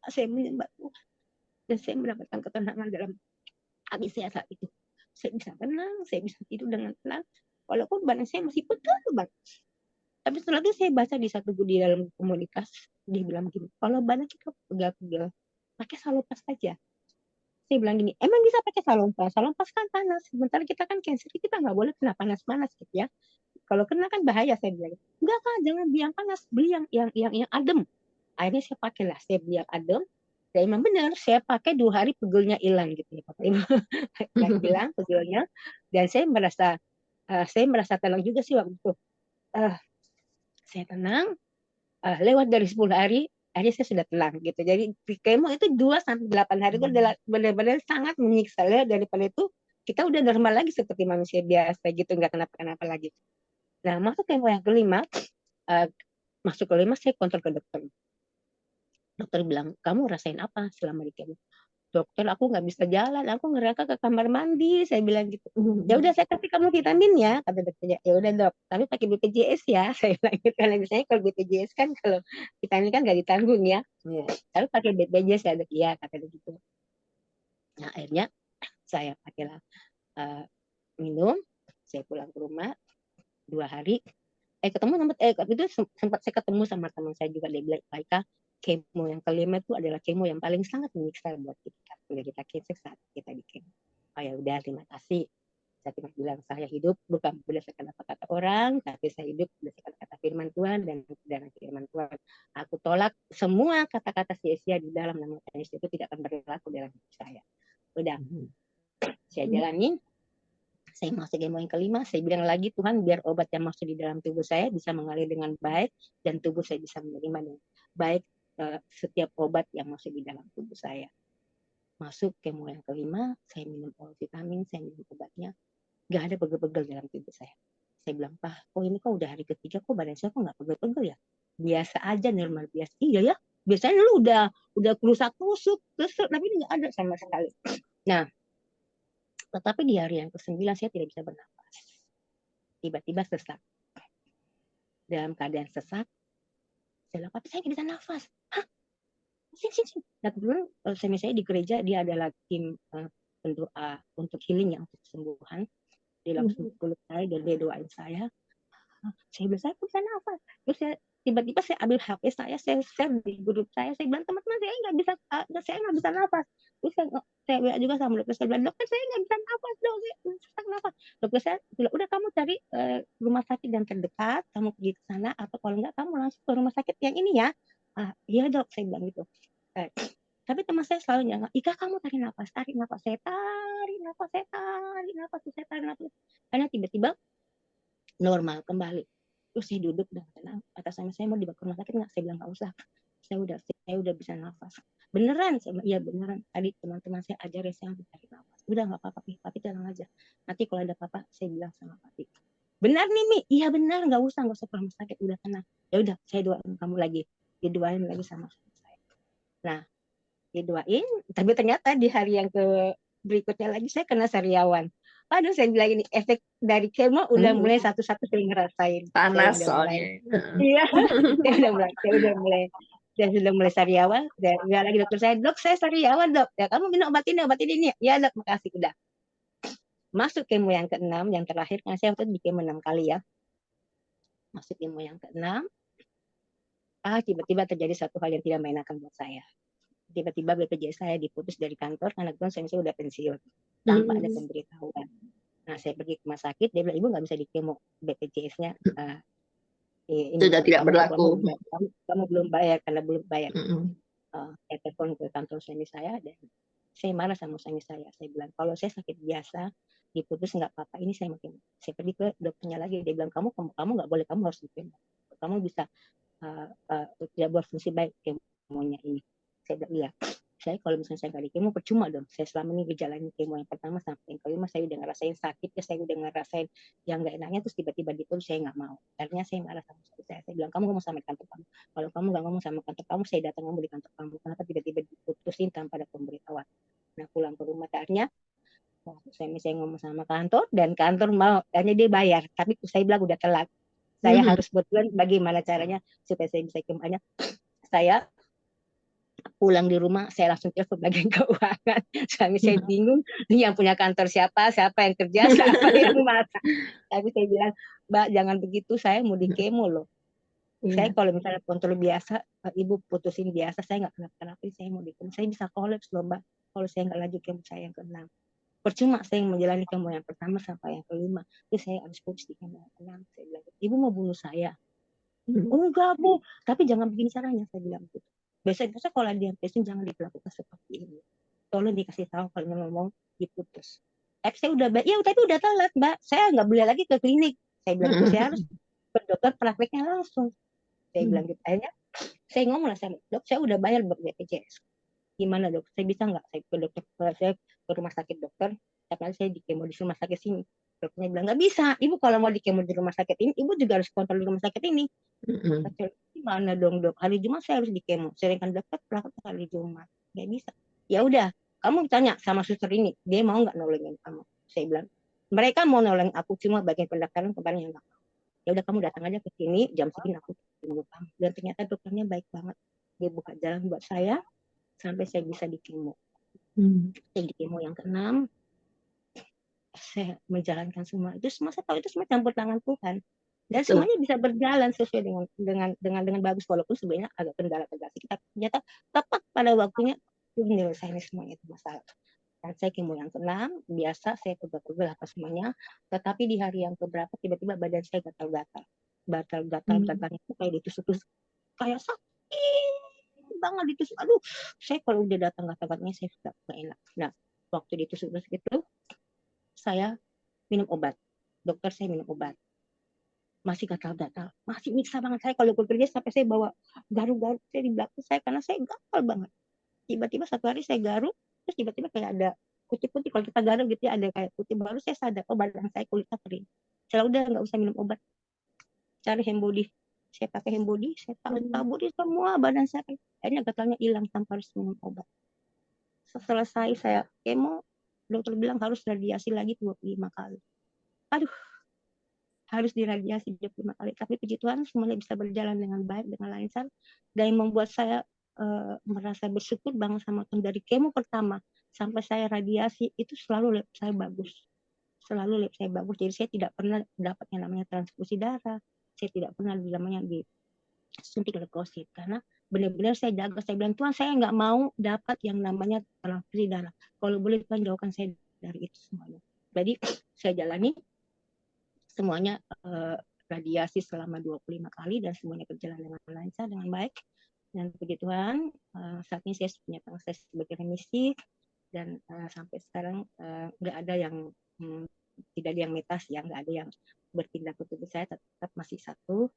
saya menyembah Tuhan. Dan saya mendapatkan ketenangan dalam hati saya saat itu. Saya bisa tenang, saya bisa tidur dengan tenang. Walaupun badan saya masih pegal banget. Tapi setelah itu saya baca di satu buku di dalam komunitas, dia bilang begini, kalau badan kita pegal-pegal, pakai salonpas saja. Saya bilang gini, emang bisa pakai salonpas? Salonpas kan panas. Sementara kita kan cancer, kita nggak boleh kena panas-panas gitu ya. Kalau kena kan bahaya, saya bilang. Enggak kan, jangan beli yang panas, beli yang adem. Akhirnya saya pakailah, saya beli yang adem. Dan emang benar, saya pakai 2 hari pegelnya hilang gitu ya, Bapak Ibu. Hilang pegelnya. Dan saya merasa tenang juga sih waktu itu. Saya tenang, lewat dari 10 hari, akhirnya saya sudah tenang gitu. Jadi kemo itu 2-8 hari itu adalah benar-benar sangat menyiksa. Daripada itu kita udah normal lagi seperti manusia biasa gitu, nggak kenapa-kenapa lagi. Nah, masuk kemo yang kelima, saya kontrol ke dokter. Dokter bilang, kamu rasain apa selama di kemo? Dokter, aku nggak bisa jalan, aku ngerangkak ke kamar mandi, saya bilang gitu. Ya udah, saya kasih kamu vitamin ya, kata dokternya. Ya udah dok, tapi pakai BPJS ya, saya bilang gitu. Karena biasanya kalau BPJS kan kalau vitamin kan nggak ditanggung ya. Tapi pakai BPJS ya dok, iya kata dia gitu. Nah akhirnya saya pakailah minum, saya pulang ke rumah 2 hari. Itu sempat saya ketemu sama teman saya juga, dia bilang, Baika, kemo yang kelima itu adalah kemo yang paling sangat menyiksa buat kita. Bila kita cancer saat kita di kemo. Oh ya udah, terima kasih. Saya cuma bilang, saya hidup bukan berdasarkan apa kata orang, tapi saya hidup berdasarkan kata firman Tuhan dan firman Tuhan. Aku tolak semua kata-kata sia-sia di dalam nama Yesus, itu tidak akan berlaku dalam hidup saya. Udah, saya jalanin. Saya masuk kemo yang kelima, saya bilang lagi, Tuhan biar obat yang masuk di dalam tubuh saya bisa mengalir dengan baik dan tubuh saya bisa menerima dengan baik setiap obat yang masuk di dalam tubuh saya. Masuk kemo yang kelima, saya minum vitamin, saya minum obatnya, nggak ada pegel-pegel dalam tubuh saya. Saya bilang, Pak, kok ini kok udah hari ketiga kok badan saya kok nggak pegel-pegel ya? Biasa aja, normal biasa. Iya ya, biasanya dulu udah kerusak-kusuk, tapi ini nggak ada sama sekali. Nah, tetapi di hari yang ke-9 saya tidak bisa bernafas. Tiba-tiba sesak. Dalam keadaan sesak, saya bilang, tapi saya nggak bisa nafas. Hah? Sini. Nah, kebetulan suami saya di gereja, dia adalah tim pendoa untuk healing ya, untuk kesembuhan. Dia langsung peluk saya dan dia doain saya. Saya bilang, saya bisa nafas. Terus tiba-tiba saya ambil HP saya share di grup saya bilang, teman-teman saya nggak bisa nafas. Terus saya WA juga sama dokter, saya bilang, dokter saya nggak bisa nafas dong, saya sesak nafas. Dokter saya bilang, udah kamu cari rumah sakit yang terdekat, kamu pergi ke sana, atau kalau nggak kamu langsung ke rumah sakit yang ini ya. Iya dok, saya bilang gitu. Tapi teman saya selalu nyangka, Ika kamu tarik nafas, saya tarik nafas, karena tiba-tiba normal kembali. Terus saya duduk dan tenang, kata saya mau dibawa ke rumah sakit nggak? Saya bilang nggak usah, saya udah bisa nafas. Beneran? Saya bilang, iya beneran. Tadi teman-teman saya ajarin saya harus tarik nafas. Udah nggak apa-apa, Papi tenang aja. Nanti kalau ada apa-apa, saya bilang sama Papi. Benar nih, Mi? Iya benar, nggak usah ke rumah sakit, udah tenang. Ya udah, saya doain kamu lagi, didoain lagi sama saya. Nah, didoain, tapi ternyata di hari yang berikutnya lagi saya kena sariawan. Aduh, saya bilang ini efek dari kemo udah mulai satu-satu saya ngerasain. Panas Saya udah mulai, soalnya. iya, saya sudah mulai sariawan. Dan bilang lagi dokter saya, dok saya sariawan dok. Ya kamu minum obat ini. Ya dok, makasih udah. Masuk kemo yang ke-6, yang terakhir, karena saya waktu itu di kemo 6 kali ya. Masuk kemo yang ke-6, tiba-tiba terjadi satu hal yang tidak menyenangkan buat saya. Tiba-tiba BPJS saya diputus dari kantor karena kebetulan saya udah pensiun tanpa ada pemberitahuan. Nah, saya pergi ke rumah sakit, dia bilang, ibu nggak bisa di kemo, BPJS-nya Sudah tidak berlaku. kamu belum bayar, karena belum bayar. Saya telepon ke kantor suami saya dan saya marah sama suami saya. Saya bilang, kalau saya sakit biasa diputus nggak apa-apa, ini saya makin. Saya pergi ke dokternya lagi, dia bilang, kamu nggak boleh, kamu harus di kemo. Kamu bisa tidak berfungsi baik kemonya ini. Saya bilang, iya. Saya kalau misalnya saya nggak di kemo percuma dong. Saya selama ini ngejalanin kemo yang pertama sampai yang kelima, saya udah ngerasain sakit, saya udah ngerasain yang nggak enaknya, terus tiba-tiba diputus, saya nggak mau. Akhirnya saya marah sama saya bilang, kamu ngomong sama kantor kamu. Kalau kamu nggak ngomong sama kantor kamu, saya datang ngomong di kantor kamu. Kenapa tiba-tiba diputusin tanpa ada pemberitahuan? Nah, pulang ke rumah, akhirnya saya ngomong sama kantor dan kantor mau, akhirnya dia bayar. Tapi saya bilang udah telat. Saya harus berjuang bagaimana caranya supaya saya bisa kembali. Saya pulang di rumah, saya langsung telepon bagian keuangan. Suami saya bingung, yang punya kantor siapa yang kerja, siapa yang masak. Tapi saya bilang, Mbak jangan begitu, saya mau di kemo loh. Saya kalau misalnya kontrol biasa, ibu putusin biasa, saya nggak kenapa-kenapa, saya mau di kemo. Saya bisa kolaps loh Mbak, kalau saya nggak lanjut kemo saya yang ke-6. Percuma saya menjalani kemo yang pertama sampai yang kelima, terus saya harus putus di kemo yang ke-6. Saya bilang, ibu mau bunuh saya? Oh enggak Bu, tapi jangan begini caranya, saya bilang gitu. Biasanya kalau dia pasien jangan dilakukan seperti ini. Tolong dikasih tahu kalau memang mau diputus. Saya udah ya tapi udah telat Mbak. Saya nggak boleh lagi ke klinik. Saya bilang gitu, saya harus ke dokter prakteknya langsung. Saya bilang gitu. Akhirnya saya ngomong lah sama dok, saya udah bayar BPJS. Gimana dok? Saya bisa nggak? Saya ke dokter, saya ke rumah sakit dokter. Tapi saya di kemo di rumah sakit sini. Dokternya bilang nggak bisa. Ibu kalau mau di kemo di rumah sakit ini, ibu juga harus kontrol di rumah sakit ini. Gimana dong dok? Hari Jumat saya harus di kemo. Sedangkan dokter praktek hari Jumat. Nggak bisa. Ya udah, kamu tanya sama suster ini, dia mau nggak nolongin kamu? Saya bilang, mereka mau nolong aku, cuma bagian pendaftaran kemarin yang nggak mau. Ya udah kamu datang aja ke sini, jam segini aku tunggu kamu. Dan ternyata dokternya baik banget. Dia buka jalan buat saya sampai saya bisa di kemo. Saya di kemo yang ke-6, saya menjalankan semua itu. Semua saya tahu itu semua campur tangan Tuhan. Dan semuanya bisa berjalan sesuai dengan bagus, walaupun sebenarnya agak kendala-kendala kita, ternyata tepat pada waktunya menyelesaikan semuanya itu masalah. Dan saya kemo yang ke-6, biasa saya pegel-pegel apa semuanya, tetapi di hari yang keberapa tiba-tiba badan saya gatal-gatal itu kayak ditusuk-tusuk, kayak sakit banget ditusuk. Aduh, saya kalau udah datang gatal-gatalnya saya sudah gak enak. Nah, waktu ditusuk-tusuk itu saya minum obat. Dokter saya minum obat. Masih gatal-gatal, masih nyiksa banget. Saya kalau kerja sampai saya bawa garuk-garuk saya di belakang saya karena saya gatal banget. Tiba-tiba satu hari saya garuk, terus tiba-tiba kayak ada putih-putih, kalau kita garuk gitu ya, ada kayak putih, baru saya sadar, oh badan saya kulitnya kering. Saya udah nggak usah minum obat, cari hand body. Saya pakai hand body, saya taburi semua badan saya. Akhirnya gatalnya hilang tanpa harus minum obat. Selesai saya kemo, dokter bilang harus radiasi lagi 25 kali. Aduh, harus diradiasi 25 kali. Tapi puji Tuhan semuanya bisa berjalan dengan baik, dengan lancar. Dan yang membuat saya merasa bersyukur banget sama Tuhan, dari kemo pertama sampai saya radiasi itu selalu lab saya bagus. Selalu lab saya bagus. Jadi saya tidak pernah dapat yang namanya transfusi darah. Saya tidak pernah namanya disuntik leukosit. Karena benar-benar saya jaga. Saya bilang, Tuhan, saya nggak mau dapat yang namanya transfusi darah. Kalau boleh Tuhan jauhkan saya dari itu semuanya. Jadi saya jalani semuanya radiasi selama 25 kali dan semuanya berjalan dengan lancar, dengan baik. Dan puji Tuhan, saat ini saya punya saya sebagai remisi dan sampai sekarang nggak ada yang tidak ada yang metas, ya nggak ada yang berpindah ke tubuh saya, tetap masih satu.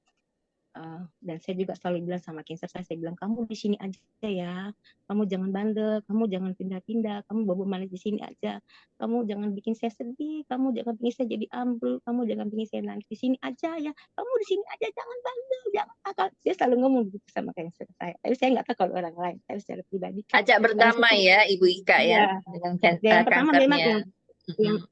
Dan saya juga selalu bilang sama cancer saya bilang, kamu di sini aja ya, kamu jangan bandel, kamu jangan pindah-pindah, kamu bobo manis di sini aja, kamu jangan bikin saya sedih, kamu jangan bikin saya jadi ambruk, kamu jangan bikin saya nangis, di sini aja ya, kamu di sini aja, jangan bandel, jangan akal. Saya selalu ngomong gitu sama cancer saya, tapi saya nggak tahu kalau orang lain, tapi secara pribadi. Ajak berdamai ya Ibu Ika ya, dengan yang pertama memang kankernya.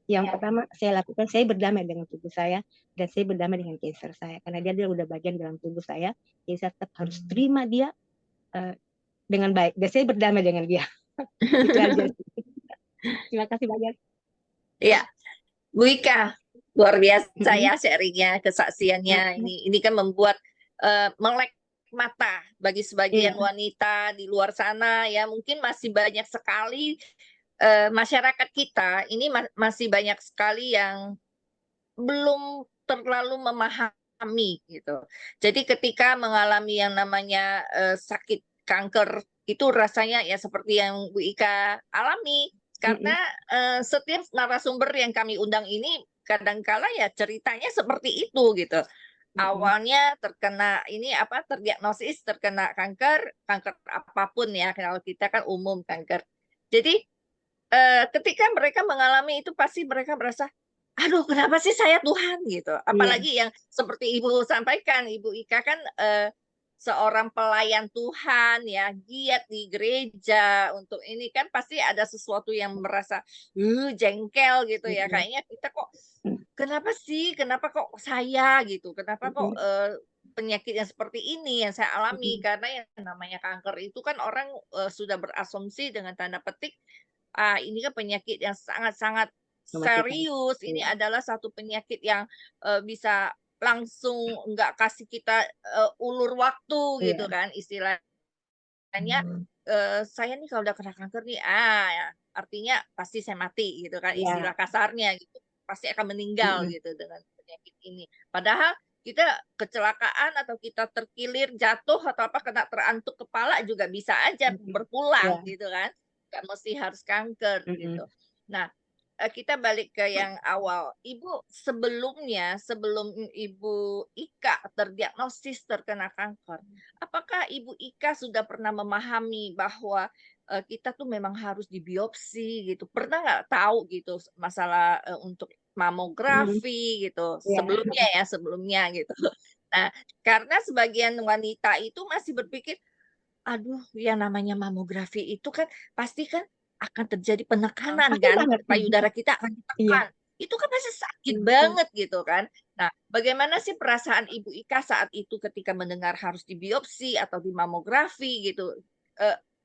yang pertama saya lakukan, saya berdamai dengan tubuh saya dan saya berdamai dengan cancer saya, karena dia udah bagian dalam tubuh saya, jadi saya tetap harus terima dia dengan baik dan saya berdamai dengan dia. Itu aja. Terima kasih banyak. Ya, Bu Ika, luar biasa ya sharingnya, kesaksiannya. Ini kan membuat melek mata bagi sebagian wanita di luar sana ya. Mungkin masih banyak sekali masyarakat kita ini masih banyak sekali yang belum terlalu memahami gitu. Jadi ketika mengalami yang namanya sakit kanker itu rasanya ya seperti yang Bu Ika alami, karena setiap narasumber yang kami undang ini kadangkala ya ceritanya seperti itu gitu. Awalnya terkena ini apa, terdiagnosis terkena kanker apapun ya, kalau kita kan umum kanker. Jadi ketika mereka mengalami itu pasti mereka merasa, aduh kenapa sih saya Tuhan gitu. Apalagi yang seperti Ibu sampaikan, Ibu Ika kan seorang pelayan Tuhan ya, giat di gereja untuk ini kan pasti ada sesuatu yang merasa jengkel gitu ya. Kayaknya kita kok kenapa sih, kenapa kok saya gitu, kenapa kok penyakit yang seperti ini yang saya alami, karena yang namanya kanker itu kan orang sudah berasumsi dengan tanda petik ini kan penyakit yang sangat-sangat serius. Ini adalah satu penyakit yang bisa langsung nggak kasih kita ulur waktu gitu kan istilahnya. Saya nih kalau udah kena kanker nih, ya, artinya pasti saya mati gitu kan istilah kasarnya gitu. Pasti akan meninggal gitu dengan penyakit ini. Padahal kita kecelakaan atau kita terkilir, jatuh atau apa kena terantuk kepala juga bisa aja berpulang gitu kan. Nggak mesti harus kanker gitu. Nah, kita balik ke yang awal. Ibu sebelumnya, sebelum Ibu Ika terdiagnosis terkena kanker, apakah Ibu Ika sudah pernah memahami bahwa kita tuh memang harus dibiopsi gitu? Pernah nggak tahu gitu masalah untuk mamografi gitu sebelumnya gitu? Nah, karena sebagian wanita itu masih berpikir, aduh, yang namanya mamografi itu kan pasti kan akan terjadi penekanan kan, payudara kita akan ditekan. Itu kan pasti sakit banget gitu kan. Nah, bagaimana sih perasaan Ibu Ika saat itu ketika mendengar harus dibiopsi atau di mamografi gitu?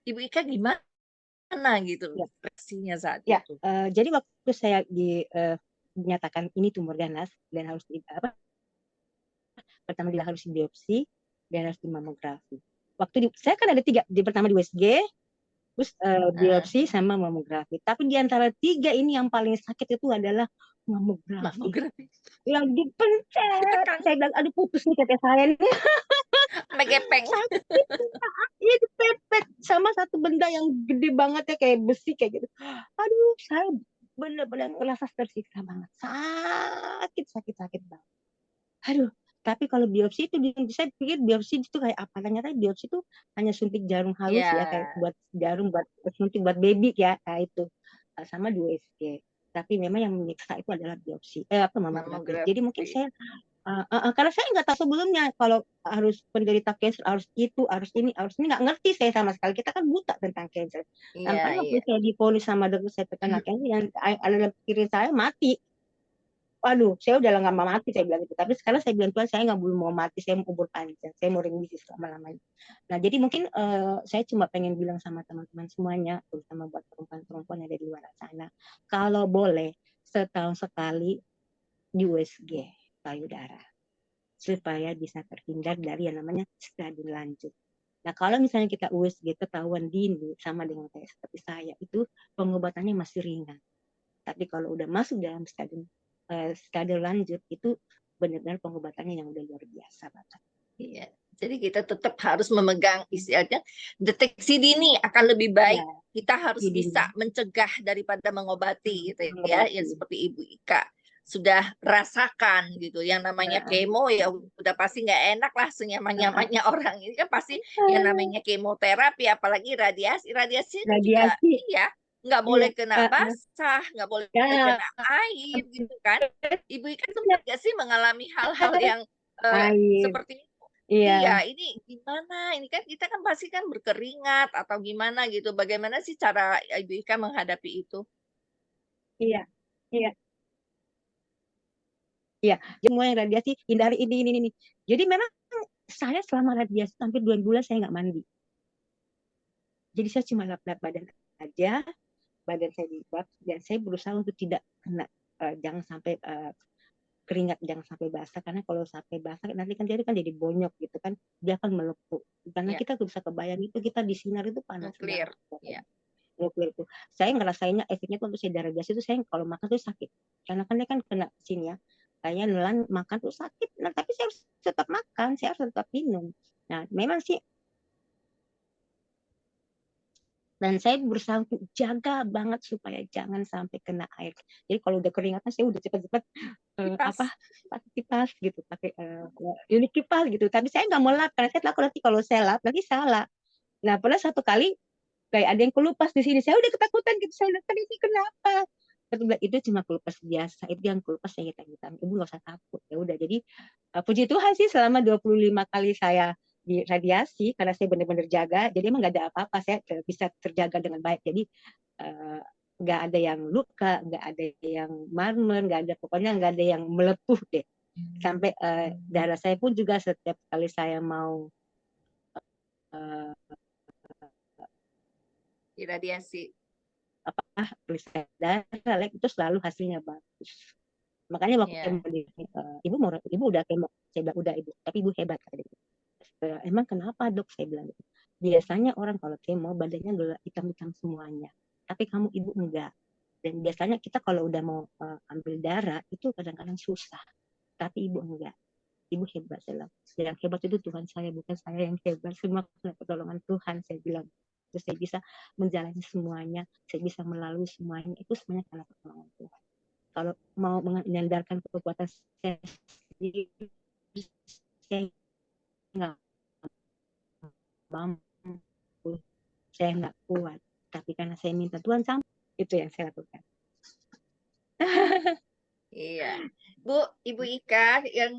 Ibu Ika gimana gitu reaksinya saat itu? Jadi waktu saya dinyatakan ini tumor ganas dan harus pertama dia harus dibiopsi dan harus di mamografi. Saya kan ada 3, pertama di USG, terus biopsi sama mamografi. Tapi di antara 3 ini yang paling sakit itu adalah mamografi. Yang dipencet, saya bilang aduh putus nih kata saya nih. Sampai gepeng. Iya dipepet sama satu benda yang gede banget ya kayak besi kayak gitu. Aduh, saya benar-benar ngerasa tersiksa banget. Sakit banget. Aduh, Tapi kalau biopsi itu saya pikir biopsi itu kayak apa? Ternyata biopsi itu hanya suntik jarum halus ya, kayak Ya, buat jarum buat suntik buat baby ya, nah itu. Sama di USG. Tapi memang yang menyiksa itu adalah biopsi, apa mamografi. Jadi mungkin mamografi. saya karena saya nggak tahu sebelumnya kalau harus penderita cancer harus itu, harus ini, nggak ngerti saya sama sekali. Kita kan buta tentang cancer. Iya, Makanya waktu iya. saya diponis sama dokter saya terkena cancer, yang ada dalam pikiran saya mati. Waduh, saya udah nggak mau mati, saya bilang gitu. Tapi sekarang saya bilang Tuhan, saya nggak belum mau mati, saya mau umur panjang, saya mau remisi selama-lamanya. Nah, jadi mungkin saya cuma pengen bilang sama teman-teman semuanya, terutama buat perempuan-perempuan yang ada di luar sana, kalau boleh setahun sekali di USG payudara, supaya bisa terhindar dari yang namanya stadium lanjut. Nah, kalau misalnya kita USG ketahuan dini, sama dengan kayak seperti saya, itu pengobatannya masih ringan. Tapi kalau udah masuk dalam stadium lanjut, itu benar-benar pengobatannya yang udah luar biasa banget. Iya. Jadi kita tetap harus memegang istilahnya deteksi dini akan lebih baik. Ya, Kita harus jadi bisa mencegah daripada mengobati gitu ya. mengobati. Yang seperti Ibu Ika sudah rasakan gitu. Yang namanya kemo ya udah pasti nggak enak lah senyaman-nyamannya orang. Ini kan pasti yang namanya kemoterapi apalagi radiasi. Radiasi itu juga Radiasi, iya nggak iya, boleh kena basah, nggak boleh ya, kena air gitu kan. Ibu Ika sempat nggak sih mengalami hal-hal yang air, seperti iya, iya, ini gimana? Ini kan kita kan pasti kan berkeringat atau gimana gitu. Bagaimana sih cara Ibu Ika menghadapi itu? iya, iya, iya. Semua yang radiasi hindari ini. Jadi memang saya selama radiasi hampir 2 bulan saya nggak mandi. Jadi saya cuma lap-lap badan aja, badan saya dilap, dan saya berusaha untuk tidak kena, jangan sampai keringat, jangan sampai basah, karena kalau sampai basah nanti kan jadi bonyok gitu kan, dia akan melepuh. Karena Ya, kita tuh bisa kebayang itu kita di sinar itu panas nuklir. banget. Ya, Nuklir itu. Saya ngerasainnya efeknya tuh untuk saya darah gas itu saya kalau makan tuh sakit. Karena kan dia kan kena sini ya. Kayaknya nelan makan tuh sakit. Nah, tapi saya harus tetap makan, saya harus tetap minum. Nah, memang sih dan saya berusaha untuk jaga banget supaya jangan sampai kena air. Jadi kalau udah keringatan saya udah cepet-cepet apa kipas. pakai kipas gitu, pakai unit kipas gitu. Tapi saya nggak mau lap karena saya takut nanti kalau saya lap lagi salah. Nah, pernah satu kali kayak ada yang kelupas di sini. Saya udah ketakutan gitu. Saya bilang, tadi ini kenapa? Saya bilang, itu cuma kelupas biasa. Itu yang kelupas yang hitam-hitam. Ibu nggak usah takut. Ya udah. Jadi puji Tuhan sih selama 25 kali saya di radiasi karena saya benar-benar jaga. Jadi emang nggak ada apa-apa. Saya bisa terjaga dengan baik. Jadi eh, nggak ada yang luka, nggak ada yang marmer, nggak ada pokoknya nggak ada yang melepuh deh. Sampai darah saya pun juga setiap kali saya mau eh, Iradiasi. apa tulisan darah itu selalu hasilnya bagus. Makanya waktu Ya, kemo ibu udah kemo, saya bilang udah ibu, tapi ibu hebat kata dia. Emang kenapa dok? Saya bilang gitu. Biasanya orang kalau kemo badannya gelap hitam-hitam semuanya, tapi kamu ibu enggak. Dan biasanya kita kalau udah mau ambil darah itu kadang-kadang susah, tapi ibu enggak. Ibu hebat, saya bilang. Yang hebat itu Tuhan saya, bukan saya yang hebat. Semua pertolongan Tuhan, saya bilang. Terus saya bisa menjalani semuanya, saya bisa melalui semuanya, itu semuanya karena pertolongan Tuhan. Kalau mau menyandarkan kekuatan saya sendiri, saya nggak mampu, saya nggak kuat. Tapi karena saya minta Tuhan sampai, itu yang saya lakukan. iya. Bu, Ibu Ika, yang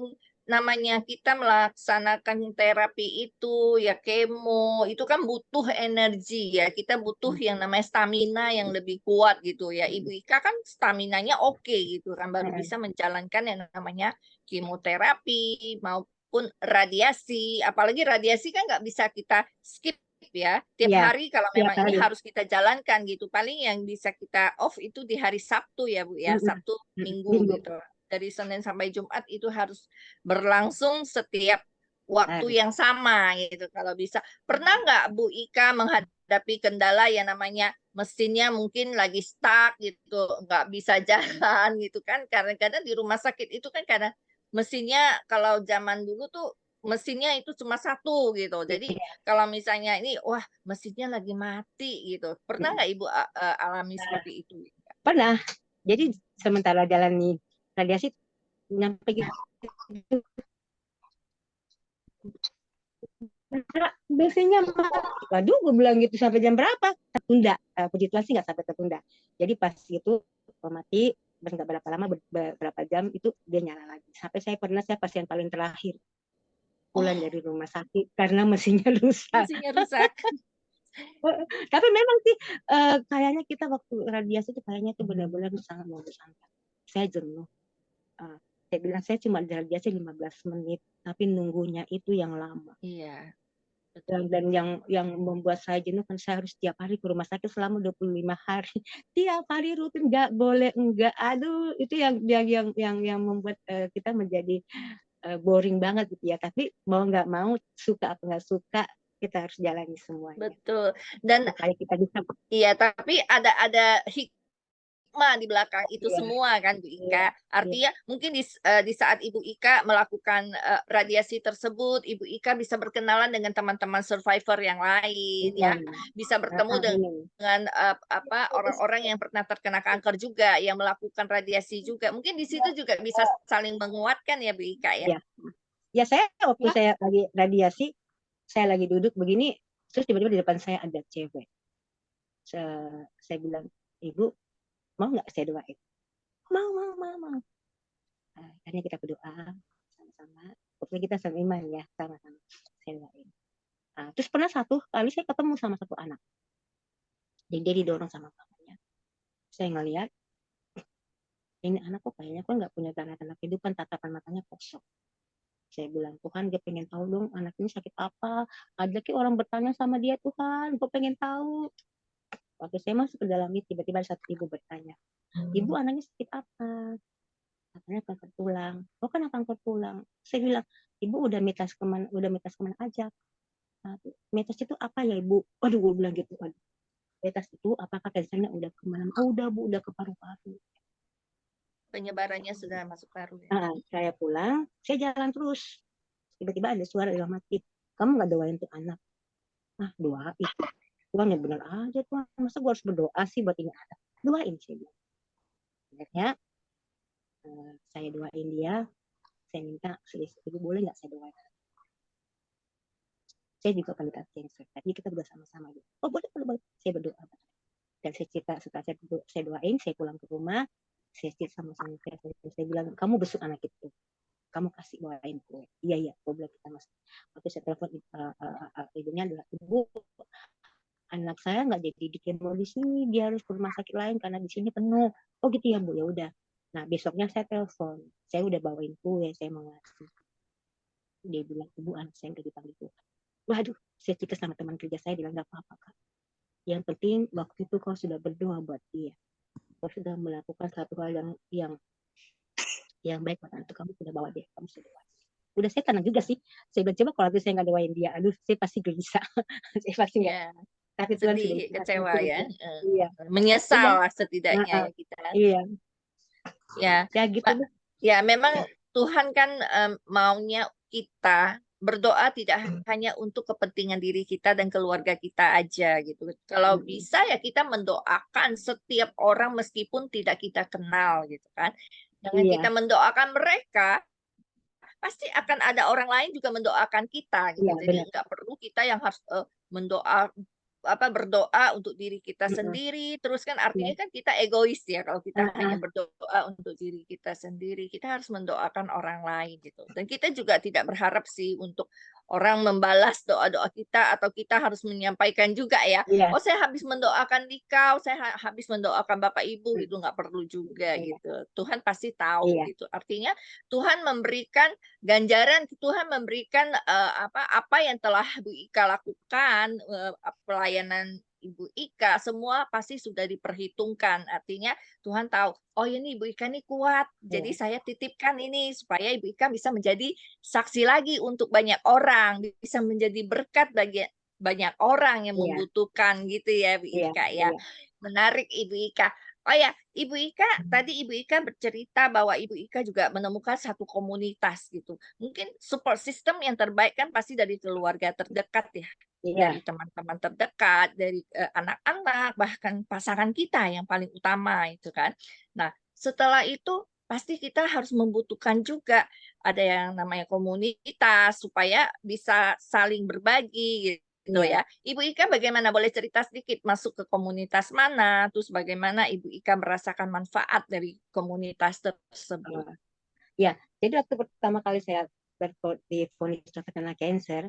namanya kita melaksanakan terapi itu ya kemo, itu kan butuh energi ya. Kita butuh yang namanya stamina yang lebih kuat gitu ya. Ibu Ika kan staminanya oke gitu kan, baru bisa menjalankan yang namanya kemoterapi maupun radiasi. Apalagi radiasi kan nggak bisa kita skip ya. Tiap Iya, hari kalau tiap memang ini hari. harus kita jalankan gitu. Paling yang bisa kita off itu di hari Sabtu ya, Bu ya. Sabtu Minggu Minggu. gitu. Dari Senin sampai Jumat itu harus berlangsung setiap waktu Hari. yang sama gitu kalau bisa. Pernah nggak Bu Ika menghadapi kendala yang namanya mesinnya mungkin lagi stuck gitu, nggak bisa jalan gitu kan? Kadang-kadang di rumah sakit itu kan karena mesinnya kalau zaman dulu tuh mesinnya itu cuma satu gitu. Jadi kalau misalnya ini wah mesinnya lagi mati gitu. Pernah nggak Ibu alami seperti itu? Pernah. Jadi sementara jalani radiasi nyampe gitu Nah, biasanya waduh, gue bilang gitu sampai jam berapa? Tertunda. Puji Tuhan sih nggak sampai tertunda. Jadi pas itu mati, nggak berapa lama, berapa jam itu dia nyala lagi. Sampai saya pasien paling terakhir pulang Oh, dari rumah sakit karena mesinnya rusak. mesinnya rusak. Tapi memang sih kayaknya kita waktu radiasi itu kayaknya itu benar-benar sangat membosankan. Saya jenuh. Uh, saya bilang saya cuma radiasi 15 menit, tapi nunggunya itu yang lama. Iya, betul. Dan yang membuat saya jenuh kan saya harus tiap hari ke rumah sakit selama 25 hari. Tiap hari rutin, nggak boleh enggak. Aduh, itu yang membuat kita menjadi boring banget gitu ya. Tapi mau nggak mau, suka atau nggak suka, kita harus jalani semuanya Betul. Dan supaya kita bisa. iya, tapi ada hikmah di belakang itu Iya, semua kan Bu iya, Ika. iya, Artinya mungkin di saat Ibu Ika melakukan radiasi tersebut, Ibu Ika bisa berkenalan dengan teman-teman survivor yang lain iya. ya, bisa bertemu dengan apa orang-orang yang pernah terkena kanker juga yang melakukan radiasi juga. Mungkin di situ juga bisa saling menguatkan ya Bu Ika ya. Iya. Ya saya waktu saya lagi radiasi, saya lagi duduk begini, terus tiba-tiba di depan saya ada cewek. Saya bilang, Ibu, mau nggak saya doain? Mau. Akhirnya kita berdoa sama-sama. Pokoknya kita sama iman ya, sama-sama. Saya doain. Terus pernah satu kali saya ketemu sama satu anak. Jadi dia didorong sama mamanya. Saya ngeliat, ini anak kok kayaknya kok nggak punya tanda-tanda kehidupan, tatapan matanya kosong. Saya bilang, Tuhan, dia pengen tahu dong anak ini sakit apa. Ada ki orang bertanya sama dia, Tuhan, gue pengen tahu. Waktu saya masuk ke dalam itu, tiba-tiba ada satu ibu bertanya, Ibu anaknya sakit apa? Katanya kanker tulang. Oh, kan kanker tulang. Saya bilang, Ibu udah mitas kemana aja? Mitas itu apa ya, Ibu? Waduh, gue bilang gitu. Waduh. Mitas itu apakah kansernya udah kemana? Oh, udah Bu, udah ke paru-paru. Penyebarannya sudah masuk paru ya. Saya pulang, saya jalan terus. Tiba-tiba ada suara dalam hati, kamu nggak doain tuh anak? Doain. Tuhan yang benar aja Tuhan, masa gue harus berdoa sih buat ini anak? Doain sih. Akhirnya saya doain dia, saya minta, Ibu boleh nggak saya doain? Saya juga pendekat cancer, jadi kita berdua sama-sama. Oh boleh. Saya berdoa. Dan saya cerita, setelah saya doain, saya pulang ke rumah, saya cerita sama saya bilang, kamu besuk anak itu, kamu kasih bawain kue. Iya, gue bilang kita masuk. Waktu saya telepon ibunya adalah, Ibu, anak saya nggak jadi di kemo di sini, dia harus ke rumah sakit lain karena di sini penuh. Oh gitu ya Bu, ya udah. Nah besoknya saya telepon, saya udah bawain kue, saya mau ngasih. Dia bilang, Ibu, anak saya udah dipanggil Tuhan. Waduh, saya cerita sama teman kerja saya, bilang nggak apa-apa Kak. Yang penting waktu itu kau sudah berdoa buat dia, kau sudah melakukan satu hal yang baik buat anak itu, kamu sudah bawa dia, kamu sudah doa. Udah saya tenang juga sih. Saya bilang coba kalau saya nggak doain dia, aduh saya pasti gelisah. Saya pasti nggak. Ya, Tapi Tuhan sudah sedih, kasih kecewa ya. Iya. Menyesal Udah. lah setidaknya ya kita. Iya. Ya, Ya gitu deh. ya memang Tuhan kan maunya kita berdoa tidak hanya untuk kepentingan diri kita dan keluarga kita aja gitu. Kalau bisa ya kita mendoakan setiap orang meskipun tidak kita kenal gitu kan. Dengan kita Iya. mendoakan mereka, pasti akan ada orang lain juga mendoakan kita gitu. Iya Jadi benar. nggak perlu kita yang harus mendoa berdoa untuk diri kita sendiri, terus kan artinya Iya. kan kita egois ya kalau kita hanya berdoa untuk diri kita sendiri, kita harus mendoakan orang lain gitu. Dan kita juga tidak berharap sih untuk orang membalas doa-doa kita atau kita harus menyampaikan juga ya, Iya. oh saya habis mendoakan dikau, saya habis mendoakan Bapak Ibu gitu, nggak perlu juga Iya. gitu. Tuhan pasti tahu Iya. gitu. Artinya Tuhan memberikan ganjaran, Tuhan memberikan apa yang telah Bu Ika lakukan, pelayanan Ibu Ika, semua pasti sudah diperhitungkan. Artinya Tuhan tahu, oh ini Ibu Ika ini kuat, jadi Iya. saya titipkan ini supaya Ibu Ika bisa menjadi saksi lagi untuk banyak orang, bisa menjadi berkat bagi banyak orang yang Iya. membutuhkan gitu ya Bu Iya. Ika ya. Iya. Menarik Ibu Ika. Oh ya, Ibu Ika, tadi Ibu Ika bercerita bahwa Ibu Ika juga menemukan satu komunitas gitu. Mungkin support system yang terbaik kan pasti dari keluarga terdekat ya, Iya. dari teman-teman terdekat, dari anak-anak, bahkan pasangan kita yang paling utama itu kan. Nah, setelah itu pasti kita harus membutuhkan juga ada yang namanya komunitas supaya bisa saling berbagi gitu Iya. ya. Ibu Ika bagaimana? Boleh cerita sedikit masuk ke komunitas mana? Terus bagaimana Ibu Ika merasakan manfaat dari komunitas tersebut? Ya, jadi waktu pertama kali saya divonis terkena cancer,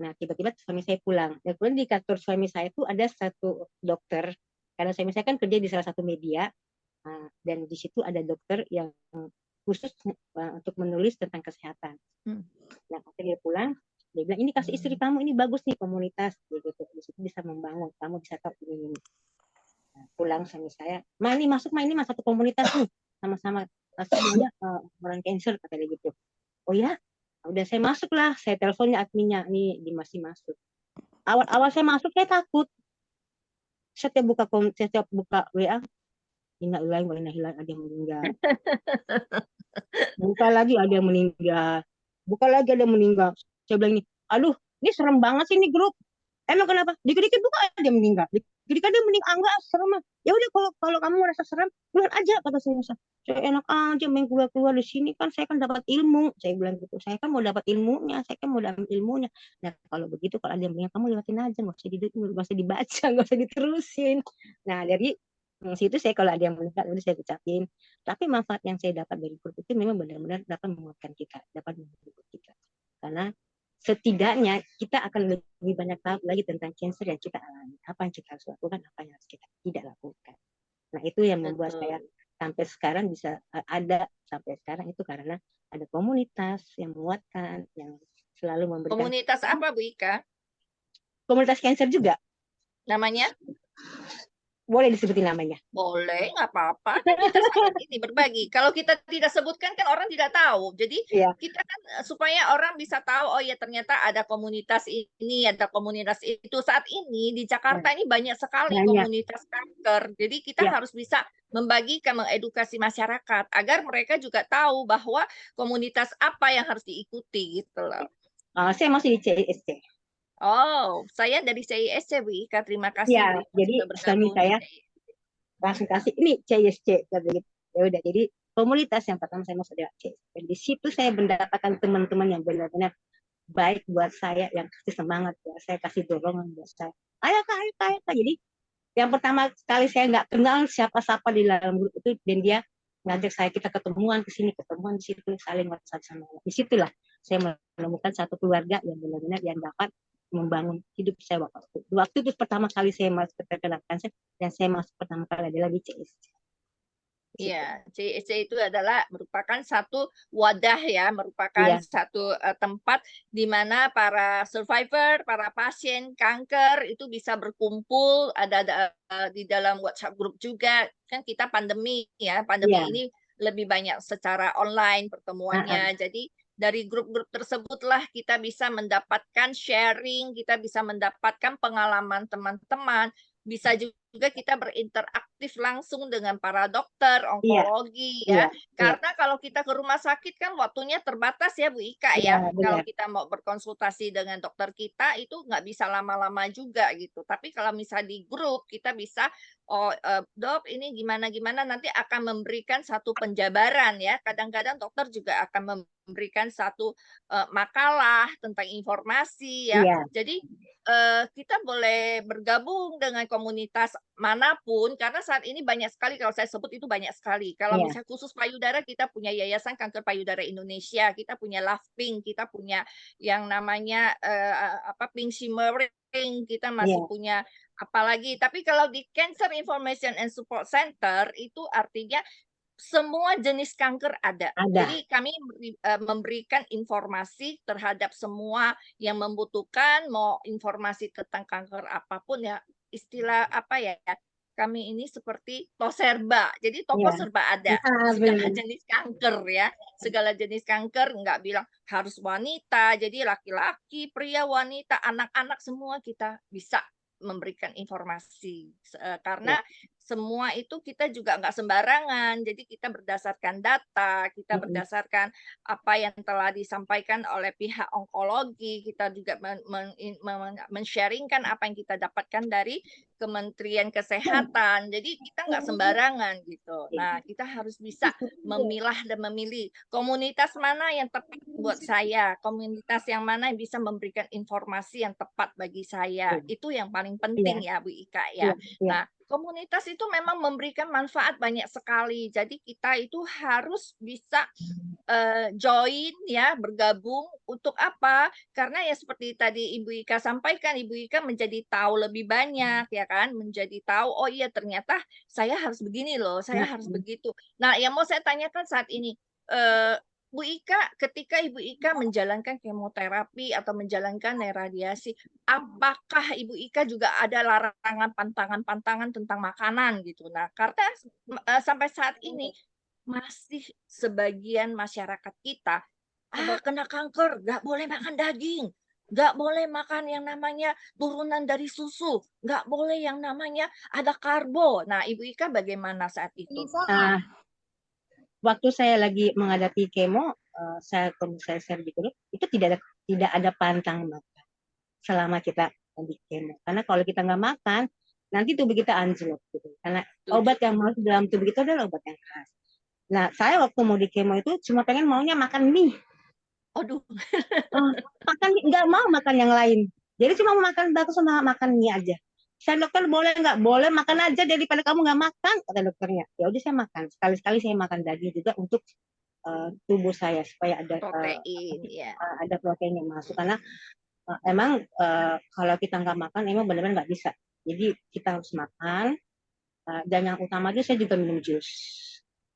nah tiba-tiba suami saya pulang. Dan kemudian di kantor suami saya itu ada satu dokter, karena suami saya kan kerja di salah satu media, dan di situ ada dokter yang khusus untuk menulis tentang kesehatan. Hmm. Nah, waktu dia pulang, dia bilang, ini kasih istri kamu, ini bagus nih komunitas, gitu. Di situ bisa membangun, kamu bisa tahu ini. Nah, pulang suami saya, ini masuk satu komunitas nih, sama-sama semuanya orang cancer, kata dia gitu. Oh ya, udah saya masuk lah, saya teleponnya adminnya, nih di masih masuk. Awal-awal saya masuk saya takut. Setiap buka WA, innalillahi wa inna ilaihi ada yang meninggal. Buka lagi ada yang meninggal. Buka lagi ada yang meninggal. Saya bilang ini, aduh, ini serem banget sih ini grup. Emang kenapa? Dikit-dikit buka ada yang meninggal. Dikit-dikit ada yang meninggal. Enggak, serem. Ya udah kalau kamu merasa serem, keluar aja, kata saya. Saya enak aja main keluar-keluar di sini kan saya kan dapat ilmu. Saya bilang gitu. Saya kan mau dapat ilmunya, saya kan mau dapat ilmunya. Nah, kalau begitu kalau ada yang meninggal kamu lewatin aja, nggak usah dibaca, nggak usah diterusin. Nah, dari situ saya kalau ada yang meninggal udah saya ucapin. Tapi manfaat yang saya dapat dari grup itu memang benar-benar dapat menguatkan kita, dapat menghibur kita. Karena setidaknya kita akan lebih banyak tahu lagi tentang cancer yang kita alami. Apa yang kita harus lakukan, apa yang harus kita tidak lakukan. Nah, itu yang membuat saya Betul. sampai sekarang bisa ada sampai sekarang itu karena ada komunitas yang menguatkan, yang selalu memberikan Komunitas apa Bu Ika? komunitas cancer juga. Namanya? Boleh disebutin namanya. Boleh, nggak apa-apa. Kan kita saling ini berbagi. Kalau kita tidak sebutkan kan orang tidak tahu. Jadi Iya. kita kan supaya orang bisa tahu, oh ya ternyata ada komunitas ini, ada komunitas itu. Saat ini di Jakarta ini banyak sekali Banyak. komunitas kanker. Jadi kita Ya. harus bisa membagikan, mengedukasi masyarakat agar mereka juga tahu bahwa komunitas apa yang harus diikuti gitu loh. Saya masih di CISC. Oh, saya dari CISC, Bu Ika. Terima kasih, Bu Ya, Ika, jadi sudah suami bergabung di saya CISC. langsung kasih ini CISC. Ya udah, jadi komunitas yang pertama saya masuk adalah CISC. Dan di situ saya mendapatkan teman-teman yang benar-benar baik buat saya, yang kasih semangat buat saya, kasih dorongan buat saya. Ayo kak, ayo kak, ayo kak. Jadi yang pertama kali saya nggak kenal siapa-siapa di dalam grup itu, dan dia ngajak saya, kita ketemuan di sini, ketemuan di situ, saling WhatsApp sama. Disitulah saya menemukan satu keluarga yang benar-benar yang dapat membangun hidup saya waktu itu pertama kali saya masuk terkena kanker, dan saya masuk pertama kali adalah di CSC. Iya, CISC itu adalah merupakan satu wadah ya, merupakan Iya, satu tempat di mana para survivor, para pasien kanker itu bisa berkumpul, ada di dalam WhatsApp group juga. Kan kita pandemi ya, iya. pandemi ini lebih banyak secara online pertemuannya. Jadi dari grup-grup tersebutlah kita bisa mendapatkan sharing, kita bisa mendapatkan pengalaman teman-teman, bisa juga kita berinteraktif langsung dengan para dokter Iya, onkologi iya, ya. iya, Karena kalau kita ke rumah sakit kan waktunya terbatas ya Bu Ika iya, ya. Kalau benar. kita mau berkonsultasi dengan dokter kita itu nggak bisa lama-lama juga gitu. Tapi kalau misal di grup kita bisa, oh dok ini gimana-gimana, nanti akan memberikan satu penjabaran ya. Kadang-kadang dokter juga akan memberikan satu makalah tentang informasi ya. Iya, Jadi kita boleh bergabung dengan komunitas manapun karena saat ini banyak sekali, kalau saya sebut itu banyak sekali. Kalau iya, misalnya khusus payudara kita punya Yayasan Kanker Payudara Indonesia, kita punya Love Pink, kita punya yang namanya Pink Shimmering, kita masih iya, punya apalagi. Tapi kalau di Cancer Information and Support Center itu artinya semua jenis kanker ada. ada. Jadi kami memberikan informasi terhadap semua yang membutuhkan, mau informasi tentang kanker apapun ya, istilah apa ya, kami ini seperti toserba. Jadi toko Iya, serba ada, segala benar. jenis kanker ya, segala jenis kanker, nggak bilang harus wanita, jadi laki-laki, pria, wanita, anak-anak semua kita bisa memberikan informasi. Karena Iya, semua itu kita juga nggak sembarangan. Jadi kita berdasarkan data, kita Mm-mm. berdasarkan apa yang telah disampaikan oleh pihak onkologi, kita juga men-sharingkan apa yang kita dapatkan dari Kementerian Kesehatan. Jadi kita nggak sembarangan gitu. Nah, kita harus bisa memilah dan memilih komunitas mana yang tepat buat saya, komunitas yang mana yang bisa memberikan informasi yang tepat bagi saya. Itu yang paling penting Iya, ya, Bu Ika iya, ya. iya. Nah, komunitas itu memang memberikan manfaat banyak sekali. Jadi kita itu harus bisa join ya, bergabung untuk apa? Karena ya seperti tadi Ibu Ika sampaikan, Ibu Ika menjadi tahu lebih banyak ya kan, menjadi tahu oh iya ternyata saya harus begini loh, saya harus Mm-mm. begitu. Nah, yang mau saya tanyakan saat ini, eh, Bu Ika, ketika Ibu Ika menjalankan kemoterapi atau menjalankan radiasi, apakah Ibu Ika juga ada larangan pantangan-pantangan tentang makanan gitu? Nah, karena sampai saat ini masih sebagian masyarakat kita kena kanker, nggak boleh makan daging, nggak boleh makan yang namanya turunan dari susu, nggak boleh yang namanya ada karbo. Nah, Ibu Ika bagaimana saat itu? Nah, waktu saya lagi menghadapi kemo, kalau saya share di grup, itu tidak ada pantang makan selama kita di kemo. Karena kalau kita nggak makan, nanti tubuh kita anjlok gitu. Karena Setuju. obat yang masuk dalam tubuh kita adalah obat yang keras. Nah, saya waktu mau di kemo itu cuma pengen maunya makan mie. Aduh, Makan nggak mau makan yang lain. Jadi cuma mau makan bakso sama makan mie aja. Saya dokter boleh nggak? Boleh makan aja daripada kamu nggak makan, kata dokternya. Ya udah saya makan. Sekali-sekali saya makan daging juga untuk tubuh saya supaya protein ya. ada protein yang masuk. Karena emang kalau kita nggak makan emang benar-benar nggak bisa. Jadi kita harus makan. Dan yang utama itu saya juga minum jus.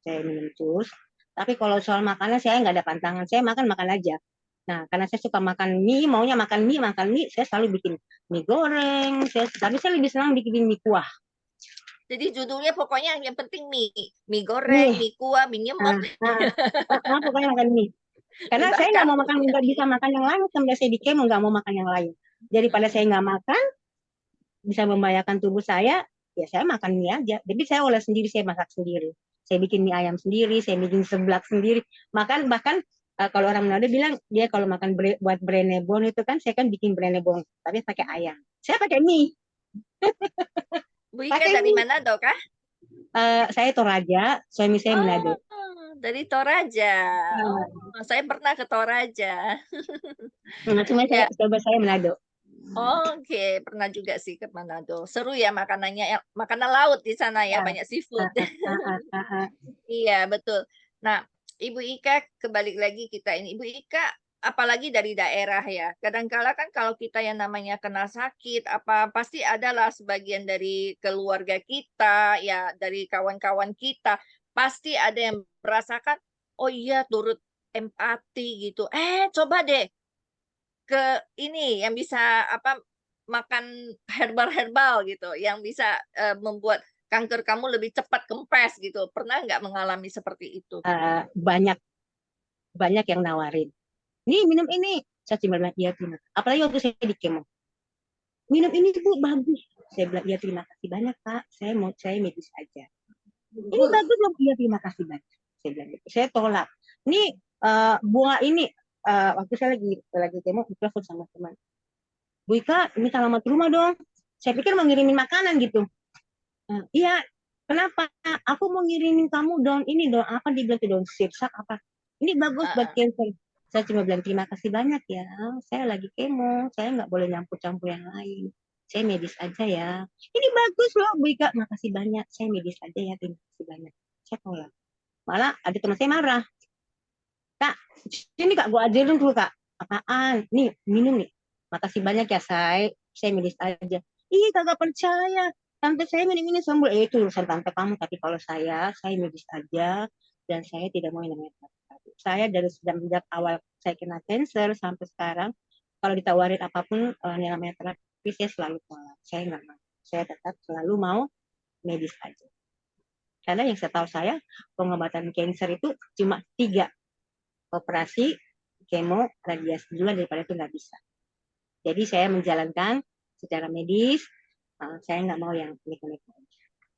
Saya minum jus. Tapi kalau soal makanan saya nggak ada pantangan. Saya makan aja. Nah, karena saya suka makan mie, maunya makan mie, saya selalu bikin mie goreng. Tapi saya lebih senang bikin mie kuah. Jadi judulnya pokoknya yang penting mie, mie goreng, Mie, mie kuah, mie nyemot, nah, pokoknya makan mie. mie Karena saya nggak bakar. mau makan, nggak bisa makan yang lain. Sampai saya di kemo nggak mau makan yang lain. Daripada saya nggak makan, bisa membahayakan tubuh saya, ya saya makan mie aja. Jadi saya olah sendiri, saya masak sendiri. Saya bikin mie ayam sendiri, saya bikin seblak sendiri. Bahkan kalau orang Manado bilang dia kalau makan buat brenebon itu kan saya kan bikin brenebon, tapi pakai ayam. Saya pakai mie, Bu Ika pakai dari mie. Manado kah? Saya Toraja, suami saya Manado. Oh, dari Toraja. Oh, saya pernah ke Toraja. Cuma Ya, saya Manado. oke, pernah juga sih ke Manado. Seru ya makanannya, makanan laut di sana ya, Ah, banyak seafood. ah, ah, ah, ah, ah. Iya, betul. Nah, Ibu Ika, kebalik lagi kita ini. Ibu Ika, apalagi dari daerah ya. Kadangkala kan kalau kita yang namanya kena sakit, apa pasti adalah sebagian dari keluarga kita, ya dari kawan-kawan kita, pasti ada yang merasakan, oh iya turut empati gitu. Coba deh ke ini yang bisa apa makan herbal-herbal gitu, yang bisa membuat kanker kamu lebih cepat kempes gitu. Pernah nggak mengalami seperti itu? Banyak banyak yang nawarin. Nih minum ini. Saya cuma bilang iya terima. Apalagi waktu saya di kemo. Minum ini Bu bagus. Saya bilang iya terima kasih banyak Pak. Saya medis aja. Ini bagus loh. Iya terima kasih banyak. Saya bilang gitu. Saya tolak. Ini bunga ini waktu saya lagi kemo telepon sama teman. Bu Ika minta alamat rumah dong. Saya pikir mau ngirimin makanan gitu. Iya, kenapa? Aku mau ngirimin kamu daun ini, daun apa dibilang tuh daun sirsak apa? Ini bagus buat Heeh. cancer. Saya cuma bilang terima kasih banyak ya. Saya lagi kemo, saya nggak boleh nyampur-campur yang lain. Saya medis aja ya. Ini bagus loh, Bu Ika. Makasih banyak. Saya medis aja ya, terima kasih banyak. Saya tolak. Malah ada teman saya marah. Kak, sini Kak, gua ajarin dulu Kak. Apaan? Nih, minum nih. Makasih banyak ya, saya medis aja. Ih, kagak percaya. Tante saya minum ini sembuh. Itu urusan tante kamu. Tapi kalau saya medis aja. Dan saya tidak mau yang namanya terapi. Saya dari sejak awal saya kena cancer sampai sekarang, kalau ditawarin apapun yang namanya terapi, saya selalu tolak. Saya nggak mau. Saya tetap selalu mau medis aja. Karena yang saya tahu saya, pengobatan cancer itu cuma 3 operasi, kemo, radiasi juga daripada itu nggak bisa. Jadi saya menjalankan secara medis, saya nggak mau yang neko-neko.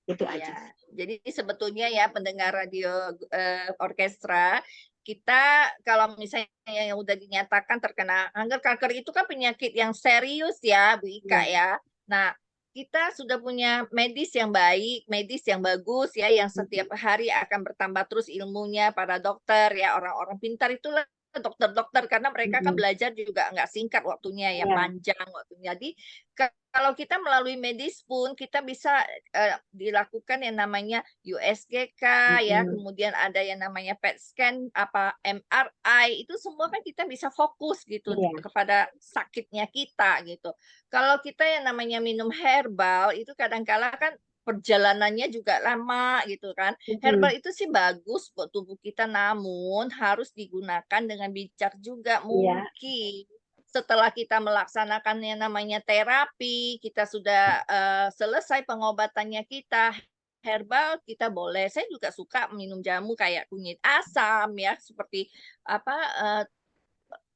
Itu aja. Iya, jadi sebetulnya ya pendengar radio orkestra, kita kalau misalnya yang udah dinyatakan terkena kanker, kanker itu kan penyakit yang serius ya, Bu Ika Iya. ya. Nah, kita sudah punya medis yang baik, medis yang bagus ya, yang setiap hari akan bertambah terus ilmunya para dokter ya, orang-orang pintar itulah dokter-dokter karena mereka kan belajar juga nggak singkat waktunya ya, Iya. panjang waktunya. Jadi kalau kita melalui medis pun kita bisa dilakukan yang namanya USGK ya, kemudian ada yang namanya PET scan, apa MRI, itu semua kan kita bisa fokus gitu Iya. kepada sakitnya kita gitu. Kalau kita yang namanya minum herbal itu kadang-kala kan perjalanannya juga lama gitu kan. Herbal itu sih bagus buat tubuh kita, namun harus digunakan dengan bijak juga. Iya. Mungkin setelah kita melaksanakan yang namanya terapi, kita sudah selesai pengobatannya kita, herbal kita boleh. Saya juga suka minum jamu kayak kunyit asam ya, seperti apa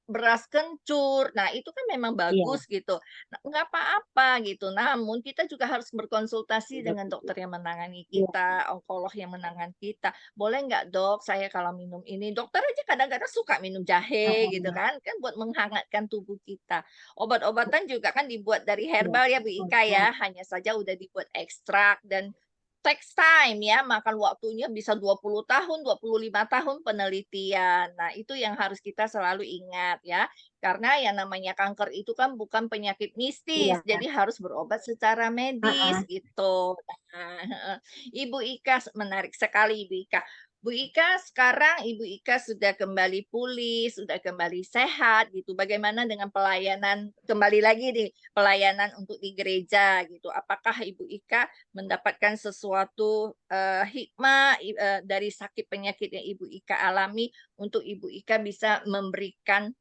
beras kencur. Nah, itu kan memang Iya. bagus gitu. Nah, nggak apa-apa gitu. Namun kita juga harus berkonsultasi Iya. dengan dokter yang menangani Iya. kita, onkolog yang menangani kita. Boleh nggak dok, saya kalau minum ini. Dokter aja kadang-kadang suka minum jahe gitu Heeh. kan, kan buat menghangatkan tubuh kita. Obat-obatan juga kan dibuat dari Iya. herbal ya Bu Ika ya, hanya saja udah dibuat ekstrak dan takes time ya, makan waktunya bisa 20 tahun, 25 tahun penelitian. Nah, itu yang harus kita selalu ingat ya. Karena yang namanya kanker itu kan bukan penyakit Iya. mistis, jadi harus berobat secara medis Heeh. gitu. Nah, heeh. Ibu Ika menarik sekali Ibu Ika. Bu Ika, sekarang Ibu Ika sudah kembali pulih, sudah kembali sehat gitu. Bagaimana dengan pelayanan kembali lagi nih, pelayanan untuk di gereja gitu. Apakah Ibu Ika mendapatkan sesuatu hikmah dari sakit penyakit yang Ibu Ika alami untuk Ibu Ika bisa memberikan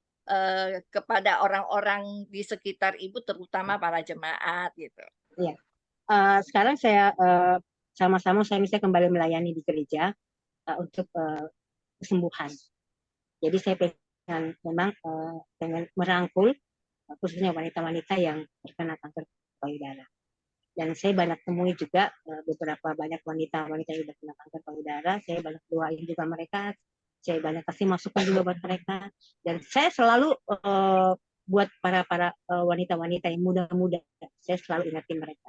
kepada orang-orang di sekitar Ibu, terutama para jemaat gitu. Iya. Sekarang sama-sama saya misalnya kembali melayani di gereja untuk kesembuhan. Jadi saya memang pengen merangkul khususnya wanita-wanita yang terkena kanker payudara. Dan saya banyak temui juga beberapa banyak wanita-wanita yang sudah kena kanker payudara. Saya banyak doain juga mereka. Saya banyak kasih masukan juga buat mereka. Dan saya selalu buat para wanita-wanita yang muda-muda, saya selalu ingatin mereka.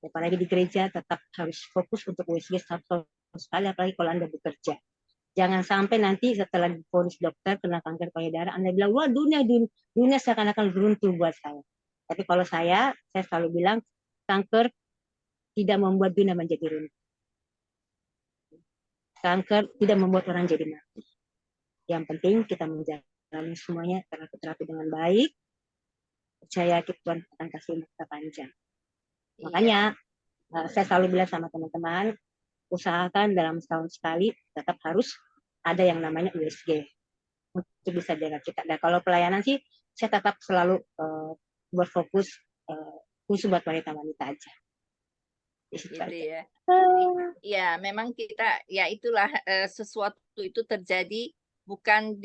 Apalagi di gereja tetap harus fokus untuk USG satu sekali, apalagi kalau Anda bekerja. Jangan sampai nanti setelah divonis dokter kena kanker payudara, Anda bilang, wah dunia seakan-akan runtuh buat saya. Tapi kalau saya selalu bilang, kanker tidak membuat dunia menjadi runtuh. Kanker tidak membuat orang jadi mati. Yang penting kita menjalani semuanya terapi dengan baik, percaya Tuhan akan kasih umur panjang. Makanya saya selalu bilang sama teman-teman, usahakan dalam setahun sekali tetap harus ada yang namanya USG untuk bisa jaga kita. Dan kalau pelayanan sih saya tetap selalu berfokus khusus buat wanita-wanita aja. Gitu ya. Ya, memang kita ya itulah sesuatu itu terjadi bukan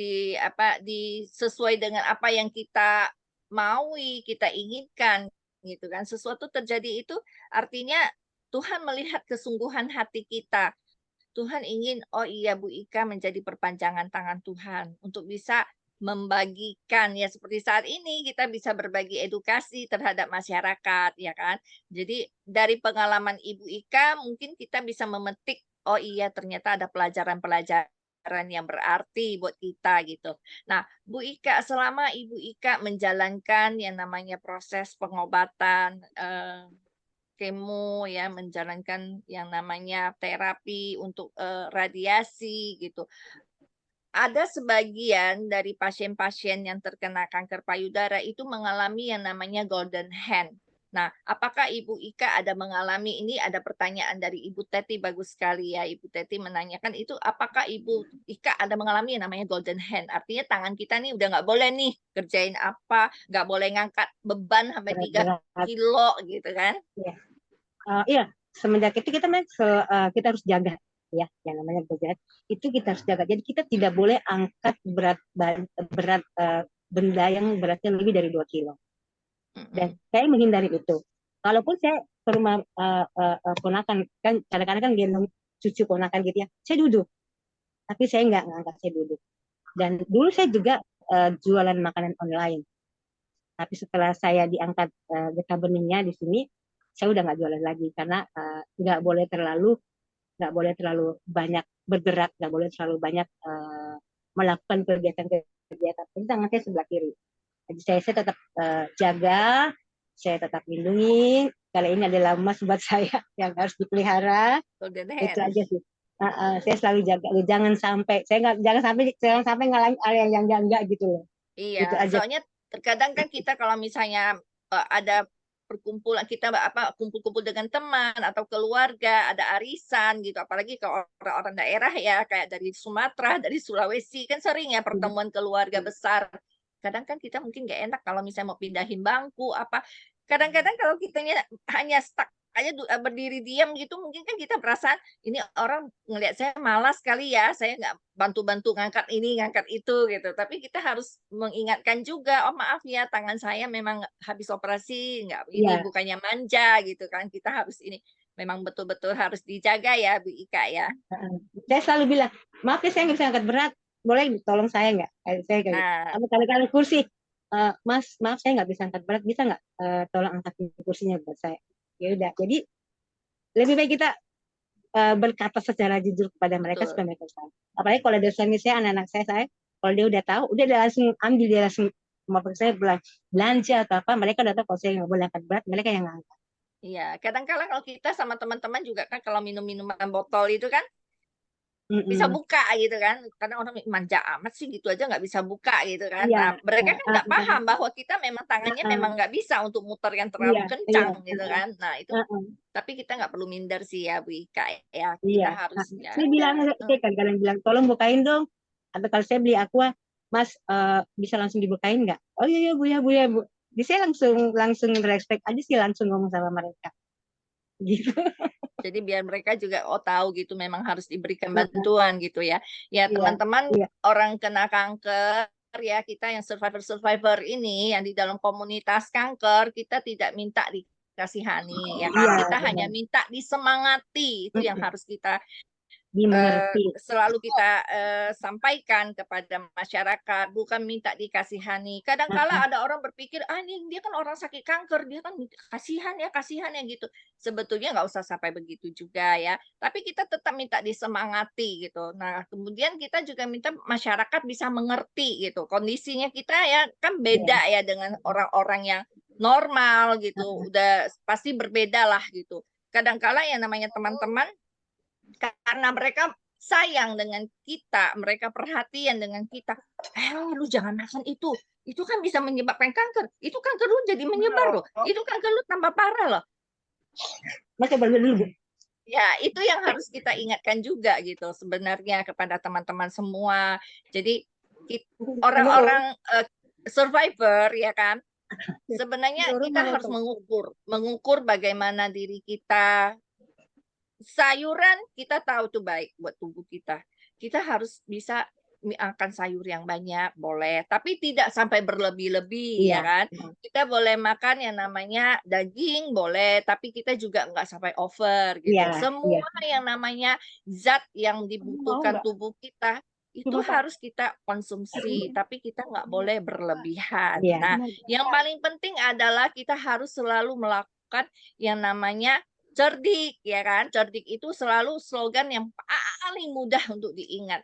sesuai dengan apa yang kita maui, kita inginkan gitu kan. Sesuatu terjadi itu artinya Tuhan melihat kesungguhan hati kita. Tuhan ingin, oh iya Bu Ika menjadi perpanjangan tangan Tuhan untuk bisa membagikan ya seperti saat ini kita bisa berbagi edukasi terhadap masyarakat ya kan. Jadi dari pengalaman Ibu Ika mungkin kita bisa memetik, oh iya ternyata ada pelajaran-pelajaran yang berarti buat kita gitu. Nah, Bu Ika selama Ibu Ika menjalankan yang namanya proses pengobatan kemo ya, menjalankan yang namanya terapi untuk radiasi gitu. Ada sebagian dari pasien-pasien yang terkena kanker payudara itu mengalami yang namanya golden hand. Nah, apakah Ibu Ika ada mengalami ini? Ada pertanyaan dari Ibu Teti, bagus sekali ya. Ibu Teti menanyakan itu, apakah Ibu Ika ada mengalami yang namanya golden hand? Artinya tangan kita nih udah nggak boleh nih kerjain apa, nggak boleh ngangkat beban sampai 3 kilo gitu kan? Iya, semenjak itu kita kita harus jaga ya, yang namanya berat itu kita harus jaga. Jadi kita tidak boleh angkat berat benda yang beratnya lebih dari 2 kilo. Dan saya menghindari itu. Kalaupun saya ke rumah ponakan, kan kadang-kadang kan gendong cucu ponakan gitu ya, saya duduk, tapi saya nggak ngangkat, saya duduk. Dan dulu saya juga jualan makanan online, tapi setelah saya diangkat Geta Beningnya di sini, saya udah nggak jualan lagi karena nggak boleh terlalu banyak bergerak, nggak boleh terlalu banyak melakukan kegiatan-kegiatan. Jadi tangan saya sebelah kiri. Jadi saya tetap jaga, saya tetap lindungi. Kalau ini adalah emas buat saya yang harus dipelihara, Golden itu hand. aja sih. Saya selalu jaga, jangan sampai ngalahin area yang enggak gitu loh. Iya, Itu aja. soalnya terkadang kan kita kalau misalnya ada perkumpulan kita kumpul-kumpul dengan teman atau keluarga, ada arisan gitu, apalagi kalau orang-orang daerah ya kayak dari Sumatera, dari Sulawesi kan sering ya pertemuan keluarga besar. Kadang kan kita mungkin nggak enak kalau misalnya mau pindahin bangku apa. Kadang-kadang kalau kitanya hanya stuck aja berdiri diam gitu, mungkin kan kita perasaan ini orang ngelihat saya malas kali ya, saya nggak bantu-bantu ngangkat ini, ngangkat itu gitu. Tapi kita harus mengingatkan juga, oh maaf ya tangan saya memang habis operasi, nggak ini Iya. bukannya manja gitu kan. Kita harus ini memang betul-betul harus dijaga ya Bu Ika ya. Saya selalu bilang, maaf ya saya nggak bisa angkat berat, boleh tolong saya nggak? Saya kayak gitu. Nah, Atau kadang-kadang kursi, Mas, maaf saya nggak bisa angkat berat, bisa nggak tolong angkat kursinya buat saya? Ya udah, jadi lebih baik kita berkata secara jujur kepada mereka betul. supaya mereka tahu. Apalagi kalau ada suami saya, anak-anak saya kalau dia udah tahu, udah dia langsung ambil, dia langsung maupun saya belanja atau apa, mereka udah tahu kalau saya nggak boleh angkat berat, mereka yang ngangkat. Iya, kadang-kala kalau kita sama teman-teman juga kan kalau minum minuman botol itu kan bisa Mm-mm. buka gitu kan. Karena orang manja amat sih gitu aja nggak bisa buka gitu kan. Iya, Nah, mereka kan nggak paham bahwa kita memang tangannya memang nggak bisa untuk muter yang terlalu iya, iya, kencang gitu kan. Nah, itu tapi kita nggak perlu minder sih ya Bu Ika ya. iya. Kita harus ya Saya udah. bilang, saya kadang bilang, tolong bukain dong. Atau kalau saya beli aqua, Mas bisa langsung dibukain nggak? Oh iya, iya Bu, ya Bu, ya Bu. Jadi saya langsung langsung respect aja sih, langsung ngomong sama mereka. Gitu. Jadi biar mereka juga tahu gitu memang harus diberikan bantuan gitu ya. Ya Iya, teman-teman iya, orang kena kanker ya kita yang survivor ini yang di dalam komunitas kanker kita tidak minta dikasihani ya kan. iya, Kita hanya benar. minta disemangati itu yang Mm-mm. harus kita Dimengerti. selalu kita sampaikan kepada masyarakat, bukan minta dikasihani. Kadang-kala ada orang berpikir, ah ini dia kan orang sakit kanker, dia kan kasihan ya gitu. Sebetulnya nggak usah sampai begitu juga ya. Tapi kita tetap minta disemangati gitu. Nah kemudian kita juga minta masyarakat bisa mengerti gitu. Kondisinya kita ya kan Iya. beda ya dengan orang-orang yang normal gitu. Udah pasti berbeda lah gitu. Kadang-kala yang namanya teman-teman karena mereka sayang dengan kita, mereka perhatian dengan kita. Lu jangan makan itu kan bisa menyebabkan kanker. Itu kanker lu jadi menyebar loh. Itu kanker lu tambah parah loh. Mas coba dulu Bu. Ya, itu yang harus kita ingatkan juga gitu sebenarnya kepada teman-teman semua. Jadi orang-orang survivor ya kan, sebenarnya kita harus mengukur bagaimana diri kita. Sayuran kita tahu tuh baik buat tubuh kita. Kita harus bisa makan sayur yang banyak, boleh. Tapi tidak sampai berlebih-lebih, ya Iya. kan? Kita boleh makan yang namanya daging, boleh. Tapi kita juga nggak sampai over, gitu. Iya, iya. Semua yang namanya zat yang dibutuhkan tubuh kita, itu harus kita konsumsi. Tapi kita nggak boleh berlebihan. Iya. Nah, yang paling penting adalah kita harus selalu melakukan yang namanya cerdik ya kan, cerdik itu selalu slogan yang paling mudah untuk diingat.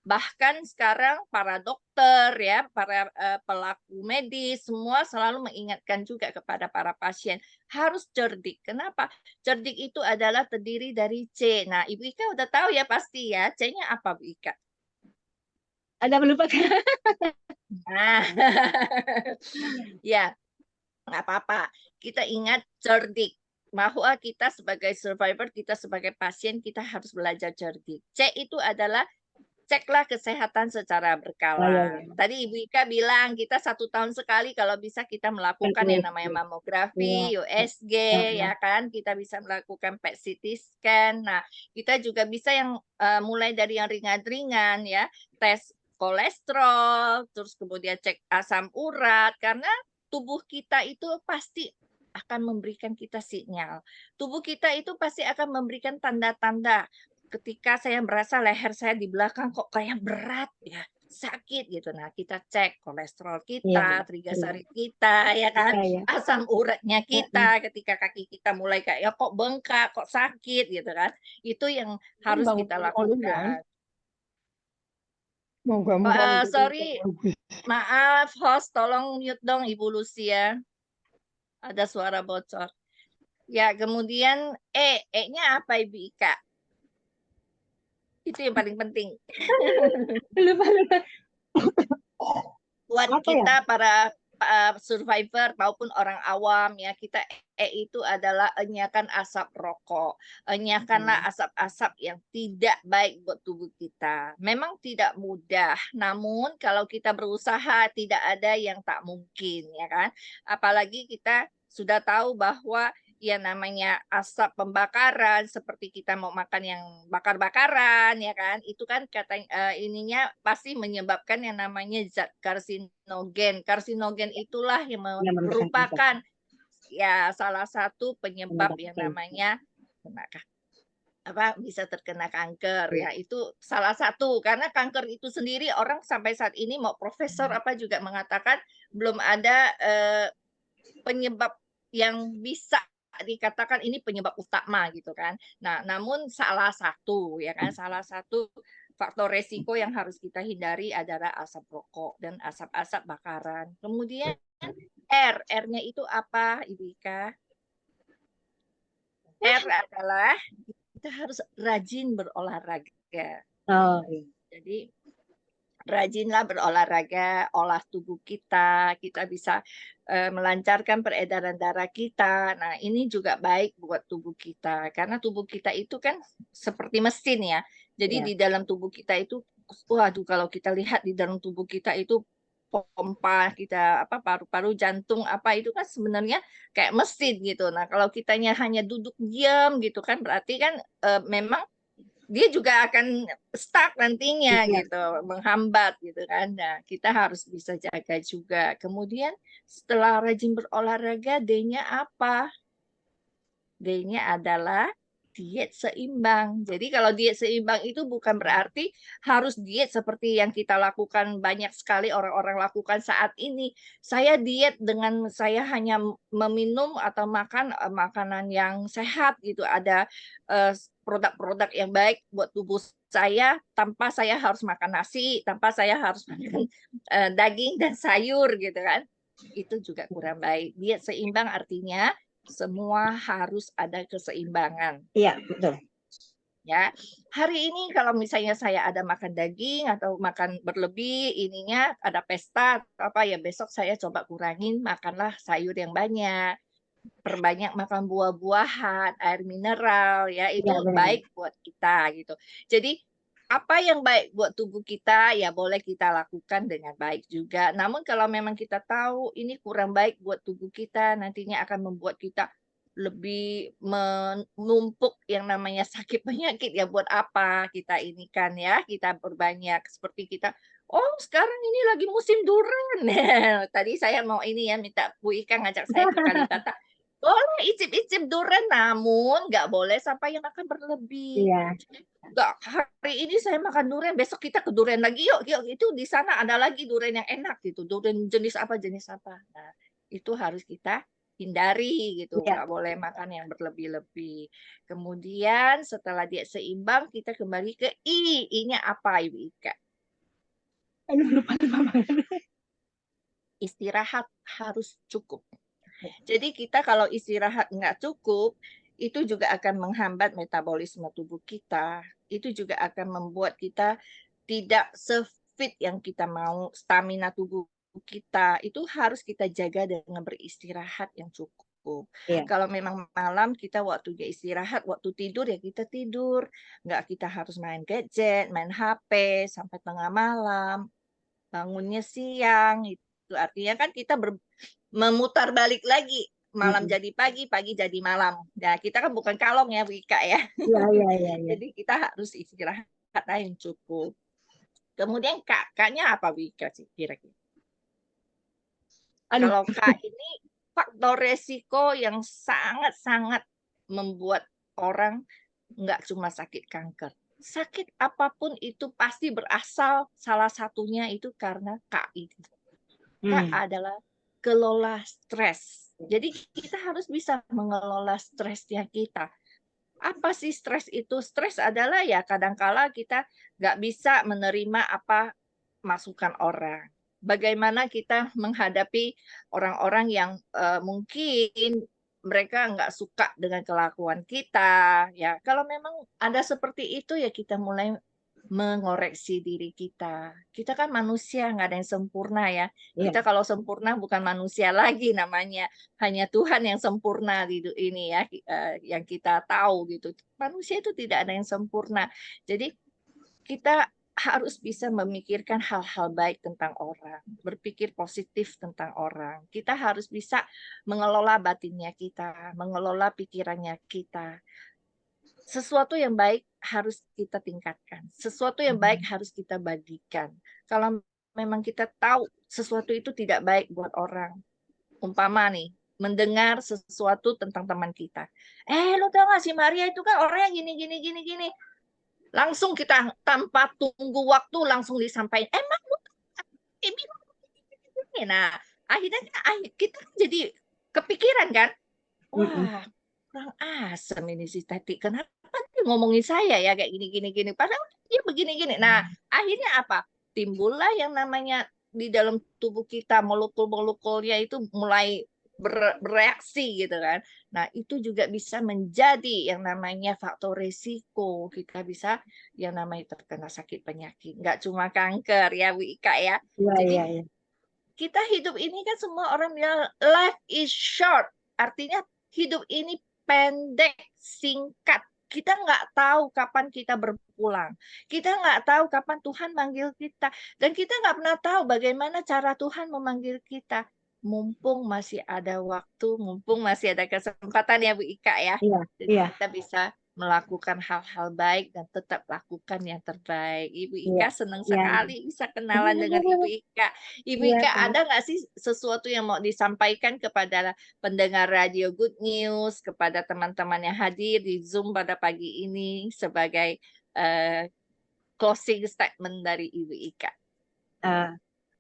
Bahkan sekarang para dokter ya, para pelaku medis semua selalu mengingatkan juga kepada para pasien harus cerdik. Kenapa? Cerdik itu adalah terdiri dari C. Nah, Ibu Ika udah tahu ya pasti ya, C-nya apa Bu Ika? Ada lupa. Nah, ya nggak apa-apa. Kita ingat cerdik. Bahwa kita sebagai survivor, kita sebagai pasien, kita harus belajar cerdik. C itu adalah ceklah kesehatan secara berkala. Tadi Ibu Ika bilang kita 1 tahun sekali kalau bisa kita melakukan yang namanya mamografi, USG, ya kan? Kita bisa melakukan PET CT scan. Nah, kita juga bisa yang mulai dari yang ringan-ringan ya, tes kolesterol, terus kemudian cek asam urat karena tubuh kita itu pasti akan memberikan kita sinyal. Tubuh kita itu pasti akan memberikan tanda-tanda. Ketika saya merasa leher saya di belakang kok kayak berat ya, sakit gitu. Nah, kita cek kolesterol Iya, kita, iya, trigliserid kita, ya kan, iya, iya. asam uratnya Heeh. kita. Ketika kaki kita mulai kayak ya kok bengkak, kok sakit gitu kan. Itu yang Kan harus kita bangun oleh lain, lakukan. mau kamu bangun dulu Sorry, bagus. maaf host, tolong mute dong Ibu Lucia. Ada suara bocor. Ya, kemudian E-nya apa Ibu Ika? Itu yang paling penting. Lupa. Buat Apa ya? kita para survivor maupun orang awam ya, kita itu adalah enyakan asap rokok. Enyakanlah asap-asap yang tidak baik buat tubuh kita. Memang tidak mudah, namun kalau kita berusaha tidak ada yang tak mungkin ya kan. Apalagi kita sudah tahu bahwa ya namanya asap pembakaran seperti kita mau makan yang bakar-bakaran ya kan itu kan ininya pasti menyebabkan yang namanya zat karsinogen itulah yang Yang memberikan kanker. merupakan ya salah satu penyebab Penyebab yang kanker. namanya bisa terkena kanker Iya. ya itu salah satu karena kanker itu sendiri orang sampai saat ini mau profesor apa juga mengatakan belum ada penyebab yang bisa dikatakan ini penyebab utama gitu kan. Nah, namun salah satu ya kan, salah satu faktor resiko yang harus kita hindari adalah asap rokok dan asap-asap bakaran. Kemudian R-nya itu apa, Ibu Ika? R adalah kita harus rajin berolahraga. Oh, iya. Jadi rajinlah berolahraga, olah tubuh kita bisa melancarkan peredaran darah kita. Nah, ini juga baik buat tubuh kita karena tubuh kita itu kan seperti mesin ya. Jadi Iya. di dalam tubuh kita itu waduh kalau kita lihat di dalam tubuh kita itu pompa kita paru-paru jantung apa itu kan sebenarnya kayak mesin gitu. Nah, kalau kitanya hanya duduk diam gitu kan berarti kan memang dia juga akan stuck nantinya Iya. gitu, menghambat gitu kan. Nah, kita harus bisa jaga juga. Kemudian setelah rajin berolahraga, D-nya apa? D-nya adalah diet seimbang. Jadi kalau diet seimbang itu bukan berarti harus diet seperti yang kita lakukan banyak sekali orang-orang lakukan saat ini. Saya diet dengan saya hanya meminum atau makan makanan yang sehat gitu. Ada produk-produk yang baik buat tubuh saya tanpa saya harus makan nasi, tanpa saya harus makan daging dan sayur gitu kan. Itu juga kurang baik. Diet seimbang artinya semua harus ada keseimbangan. Iya, betul. Ya, hari ini kalau misalnya saya ada makan daging atau makan berlebih, ininya ada pesta apa ya besok saya coba kurangin makanlah sayur yang banyak, perbanyak makan buah-buahan, air mineral ya itu Iya, benar. baik buat kita gitu. Jadi apa yang baik buat tubuh kita ya boleh kita lakukan dengan baik juga. Namun kalau memang kita tahu ini kurang baik buat tubuh kita, nantinya akan membuat kita lebih menumpuk yang namanya sakit penyakit ya buat apa kita ini kan ya kita perbanyak seperti kita oh sekarang ini lagi musim durian tadi saya mau ini ya minta Bu Ika ngajak saya ke Kalibata boleh icip-icip durian namun nggak boleh sampai yang makan berlebih Iya. nggak hari ini saya makan durian besok kita ke durian lagi yuk itu di sana ada lagi durian yang enak gitu durian jenis apa nah itu harus kita hindari gitu, Iya. nggak boleh makan yang berlebih-lebih. Kemudian setelah dia seimbang, kita kembali ke I. I-nya apa, Ibu Ika? Aduh, lupa banget. Istirahat harus cukup. Jadi kita kalau istirahat nggak cukup, itu juga akan menghambat metabolisme tubuh kita. Itu juga akan membuat kita tidak se-fit yang kita mau, stamina tubuh kita itu harus kita jaga dengan beristirahat yang cukup. Iya. Kalau memang malam kita waktunya istirahat, waktu tidur ya kita tidur. Nggak kita harus main gadget, main HP sampai tengah malam. Bangunnya siang, itu artinya kan kita memutar balik lagi. Malam jadi pagi, pagi jadi malam. Nah, kita kan bukan kalong ya, Wika ya. Iya. Jadi kita harus istirahat yang cukup. Kemudian K-nya apa Wika sih kira-kira? Aduh. Kalau K ini faktor resiko yang sangat-sangat membuat orang nggak cuma sakit kanker. Sakit apapun itu pasti berasal salah satunya itu karena K itu. K adalah kelola stres. Jadi kita harus bisa mengelola stresnya kita. Apa sih stres itu? Stres adalah ya kadangkala kita nggak bisa menerima apa masukan orang. Bagaimana kita menghadapi orang-orang yang mungkin mereka nggak suka dengan kelakuan kita. Ya, kalau memang ada seperti itu ya kita mulai mengoreksi diri kita. Kita kan manusia, nggak ada yang sempurna ya. Iya. Kita kalau sempurna bukan manusia lagi namanya. Hanya Tuhan yang sempurna di ini ya, yang kita tahu gitu. Manusia itu tidak ada yang sempurna. Jadi kita harus bisa memikirkan hal-hal baik tentang orang, berpikir positif tentang orang. Kita harus bisa mengelola batinnya kita, mengelola pikirannya kita. Sesuatu yang baik harus kita tingkatkan. Sesuatu yang baik harus kita bagikan. Kalau memang kita tahu sesuatu itu tidak baik buat orang, umpama nih, mendengar sesuatu tentang teman kita. Lo tau gak si Maria itu kan orangnya gini. Langsung kita tanpa tunggu waktu langsung disampaikan. Emang lu bilang begini. Nah, akhirnya kita jadi kepikiran kan. Wah, kurang asem ini si Tati. Kenapa dia ngomongin saya ya kayak gini. Padahal dia begini-gini. Nah, akhirnya apa? Timbullah yang namanya di dalam tubuh kita molekul-molekulnya itu mulai bereaksi gitu kan. Nah, itu juga bisa menjadi yang namanya faktor resiko. Kita bisa yang namanya terkena sakit penyakit. Nggak cuma kanker ya, Bu Ika ya. Jadi Iya. kita hidup ini kan semua orang bilang life is short. Artinya hidup ini pendek, singkat. Kita nggak tahu kapan kita berpulang. Kita nggak tahu kapan Tuhan manggil kita. Dan kita nggak pernah tahu bagaimana cara Tuhan memanggil kita. Mumpung masih ada waktu, mumpung masih ada kesempatan ya Bu Ika ya. Jadi Iya. kita bisa melakukan hal-hal baik dan tetap lakukan yang terbaik. Ibu Ika senang sekali bisa kenalan dengan Ibu Ika. Ibu Iya, Ika ada nggak sih sesuatu yang mau disampaikan kepada pendengar Radio Good News, kepada teman-teman yang hadir di Zoom pada pagi ini sebagai closing statement dari Ibu Ika?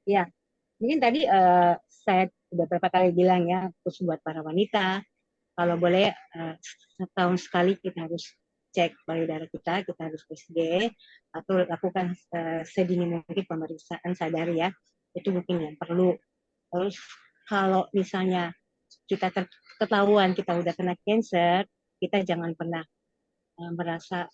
Ya, mungkin tadi saya sudah beberapa kali bilang ya, khusus buat para wanita, kalau boleh setahun sekali kita harus cek payudara kita harus USG atau lakukan sedini mungkin pemeriksaan sadari ya, itu mungkin yang perlu. Terus kalau misalnya kita ketahuan kita udah kena cancer, kita jangan pernah merasa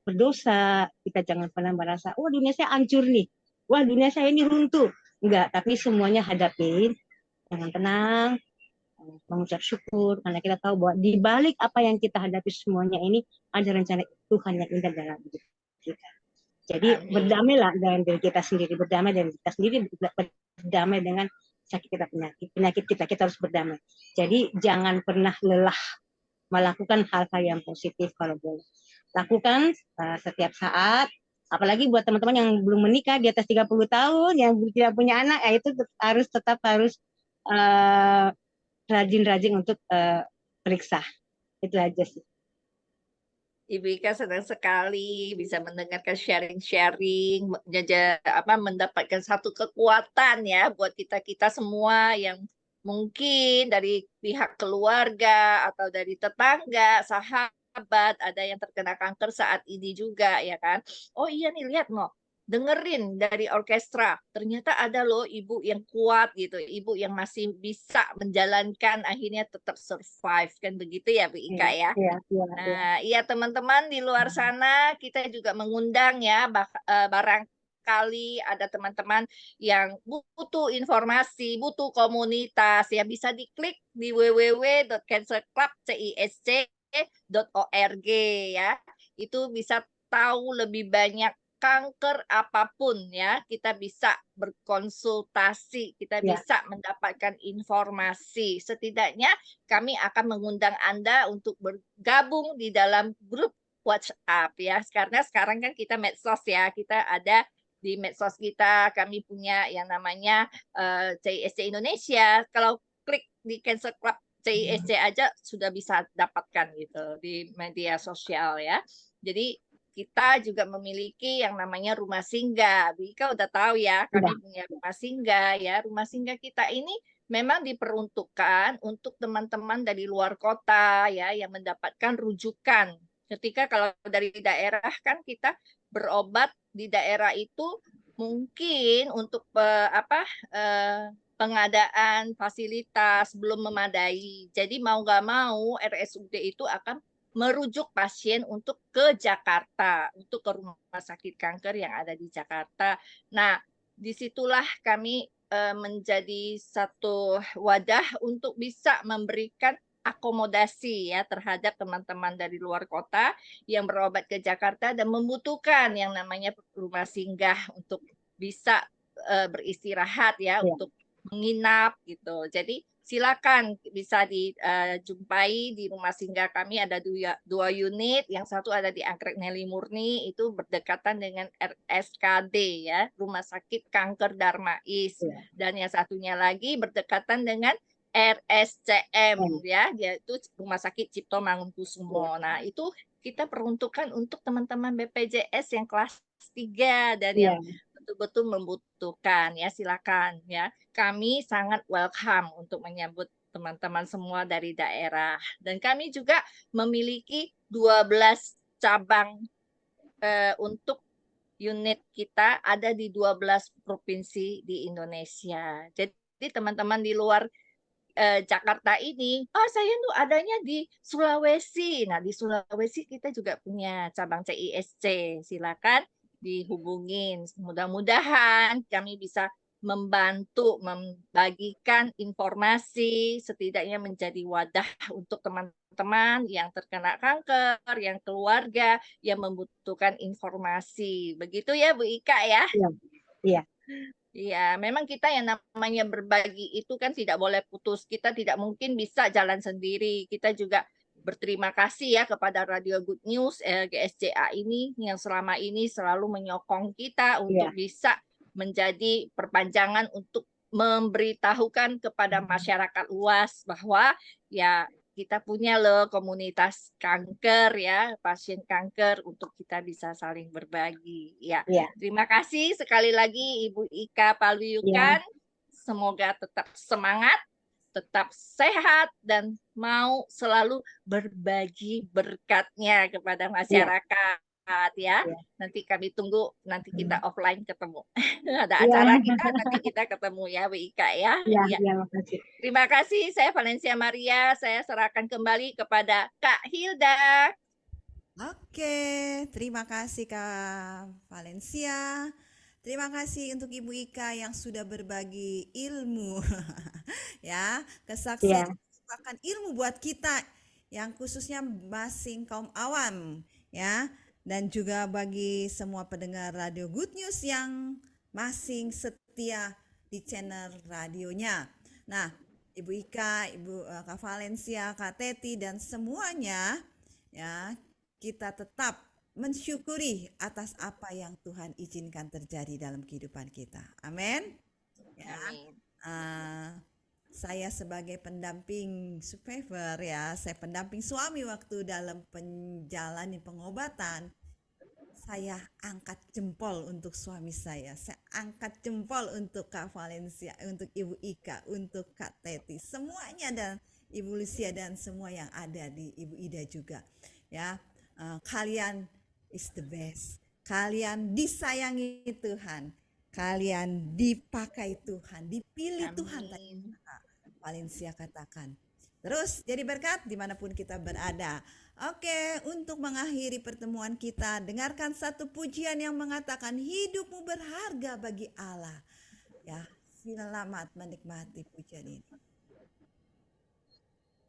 berdosa, kita jangan pernah merasa, wah dunia saya hancur nih, wah dunia saya ini runtuh. Enggak, tapi semuanya hadapin, jangan tenang, mengucap syukur, karena kita tahu bahwa di balik apa yang kita hadapi semuanya ini ada rencana Tuhan yang indah dalam hidup kita. Jadi berdamailah dengan diri kita sendiri, berdamai dengan kita sendiri, berdamai dengan sakit kita, penyakit kita harus berdamai. Jadi jangan pernah lelah melakukan hal-hal yang positif kalau boleh. Lakukan setiap saat, apalagi buat teman-teman yang belum menikah di atas 30 tahun, yang tidak punya anak, ya itu tetap harus rajin-rajin untuk periksa. Itu aja sih. Ibu Ika senang sekali bisa mendengarkan sharing-sharing, mendapatkan satu kekuatan ya buat kita semua yang mungkin dari pihak keluarga atau dari tetangga, sahabat, ada yang terkena kanker saat ini juga ya kan. Oh iya nih, lihat no, dengerin dari orkestra, ternyata ada loh ibu yang kuat gitu, ibu yang masih bisa menjalankan, akhirnya tetap survive, kan begitu ya Bu Ika ya. Nah, iya teman-teman di luar sana, kita juga mengundang ya, barangkali ada teman-teman yang butuh informasi, butuh komunitas, ya bisa diklik di www.cancerclub.org ya. Itu bisa tahu lebih banyak kanker apapun ya, kita bisa berkonsultasi, kita bisa mendapatkan informasi. Setidaknya kami akan mengundang Anda untuk bergabung di dalam grup WhatsApp ya. Karena sekarang kan kita medsos ya, kita ada di medsos kita, kami punya yang namanya CISC Indonesia. Kalau klik di Cancer Club CISC aja sudah bisa dapatkan gitu di media sosial ya. Jadi kita juga memiliki yang namanya rumah singgah. Bu Ika udah tahu ya, Udah. kami punya rumah singgah ya. Rumah singgah kita ini memang diperuntukkan untuk teman-teman dari luar kota ya yang mendapatkan rujukan. Ketika kalau dari daerah kan kita berobat di daerah itu mungkin untuk pengadaan fasilitas belum memadai. Jadi mau nggak mau RSUD itu akan merujuk pasien untuk ke Jakarta, untuk ke rumah sakit kanker yang ada di Jakarta. Nah, disitulah kami menjadi satu wadah untuk bisa memberikan akomodasi ya terhadap teman-teman dari luar kota yang berobat ke Jakarta dan membutuhkan yang namanya rumah singgah untuk bisa beristirahat ya, untuk menginap gitu. Jadi silakan bisa dijumpai di rumah singgah kami ada dua unit, yang satu ada di Anggrek Nelly Murni itu berdekatan dengan RSKD ya, Rumah Sakit Kanker Darmais, dan yang satunya lagi berdekatan dengan RSCM ya, yaitu Rumah Sakit Cipto Mangunkusumo. Nah, itu kita peruntukkan untuk teman-teman BPJS yang kelas 3 dan yang betul-betul membutuhkan ya, silakan ya. Kami sangat welcome untuk menyambut teman-teman semua dari daerah. Dan kami juga memiliki 12 cabang untuk unit kita ada di 12 provinsi di Indonesia. Jadi teman-teman di luar Jakarta ini, saya tuh adanya di Sulawesi. Nah, di Sulawesi kita juga punya cabang CISC. Silakan dihubungin. Mudah-mudahan kami bisa membantu membagikan informasi, setidaknya menjadi wadah untuk teman-teman yang terkena kanker, yang keluarga, yang membutuhkan informasi. Begitu ya, Bu Ika ya? Iya. Iya, memang kita yang namanya berbagi itu kan tidak boleh putus. Kita tidak mungkin bisa jalan sendiri. Kita juga berterima kasih ya kepada Radio Good News GSCA ini yang selama ini selalu menyokong kita untuk bisa menjadi perpanjangan untuk memberitahukan kepada masyarakat luas bahwa ya kita punya loh komunitas kanker ya, pasien kanker untuk kita bisa saling berbagi. Ya, terima kasih sekali lagi Ibu Ika Paluyukan. Semoga tetap semangat, tetap sehat dan mau selalu berbagi berkatnya kepada masyarakat ya. Nanti kami tunggu, nanti kita offline ketemu. Ada acara kita, nanti kita ketemu ya Bu Ika ya. Makasih. Terima kasih, saya Valencia Maria. Saya serahkan kembali kepada Kak Hilda. Oke, terima kasih Kak Valencia. Terima kasih untuk Ibu Ika yang sudah berbagi ilmu. Ya, kesaksian merupakan ilmu buat kita yang khususnya masing kaum awam ya, dan juga bagi semua pendengar Radio Good News yang masing setia di channel radionya. Nah, Ibu Ika, Ibu Kak Valencia, Kak Teti dan semuanya ya, kita tetap mensyukuri atas apa yang Tuhan izinkan terjadi dalam kehidupan kita. Amin. Ya. Saya sebagai pendamping survivor ya, saya pendamping suami waktu dalam menjalani pengobatan. Saya angkat jempol untuk suami saya angkat jempol untuk Kak Valencia, untuk Ibu Ika, untuk Kak Teti, semuanya, dan Ibu Lucia dan semua yang ada di Ibu Ida juga. Ya, kalian is the best. Kalian disayangi Tuhan. Kalian dipakai Tuhan, dipilih Tuhan. Tadi Kak Valencia katakan. Terus jadi berkat dimanapun kita berada. Oke, untuk mengakhiri pertemuan kita, dengarkan satu pujian yang mengatakan hidupmu berharga bagi Allah. Ya, selamat menikmati pujian ini.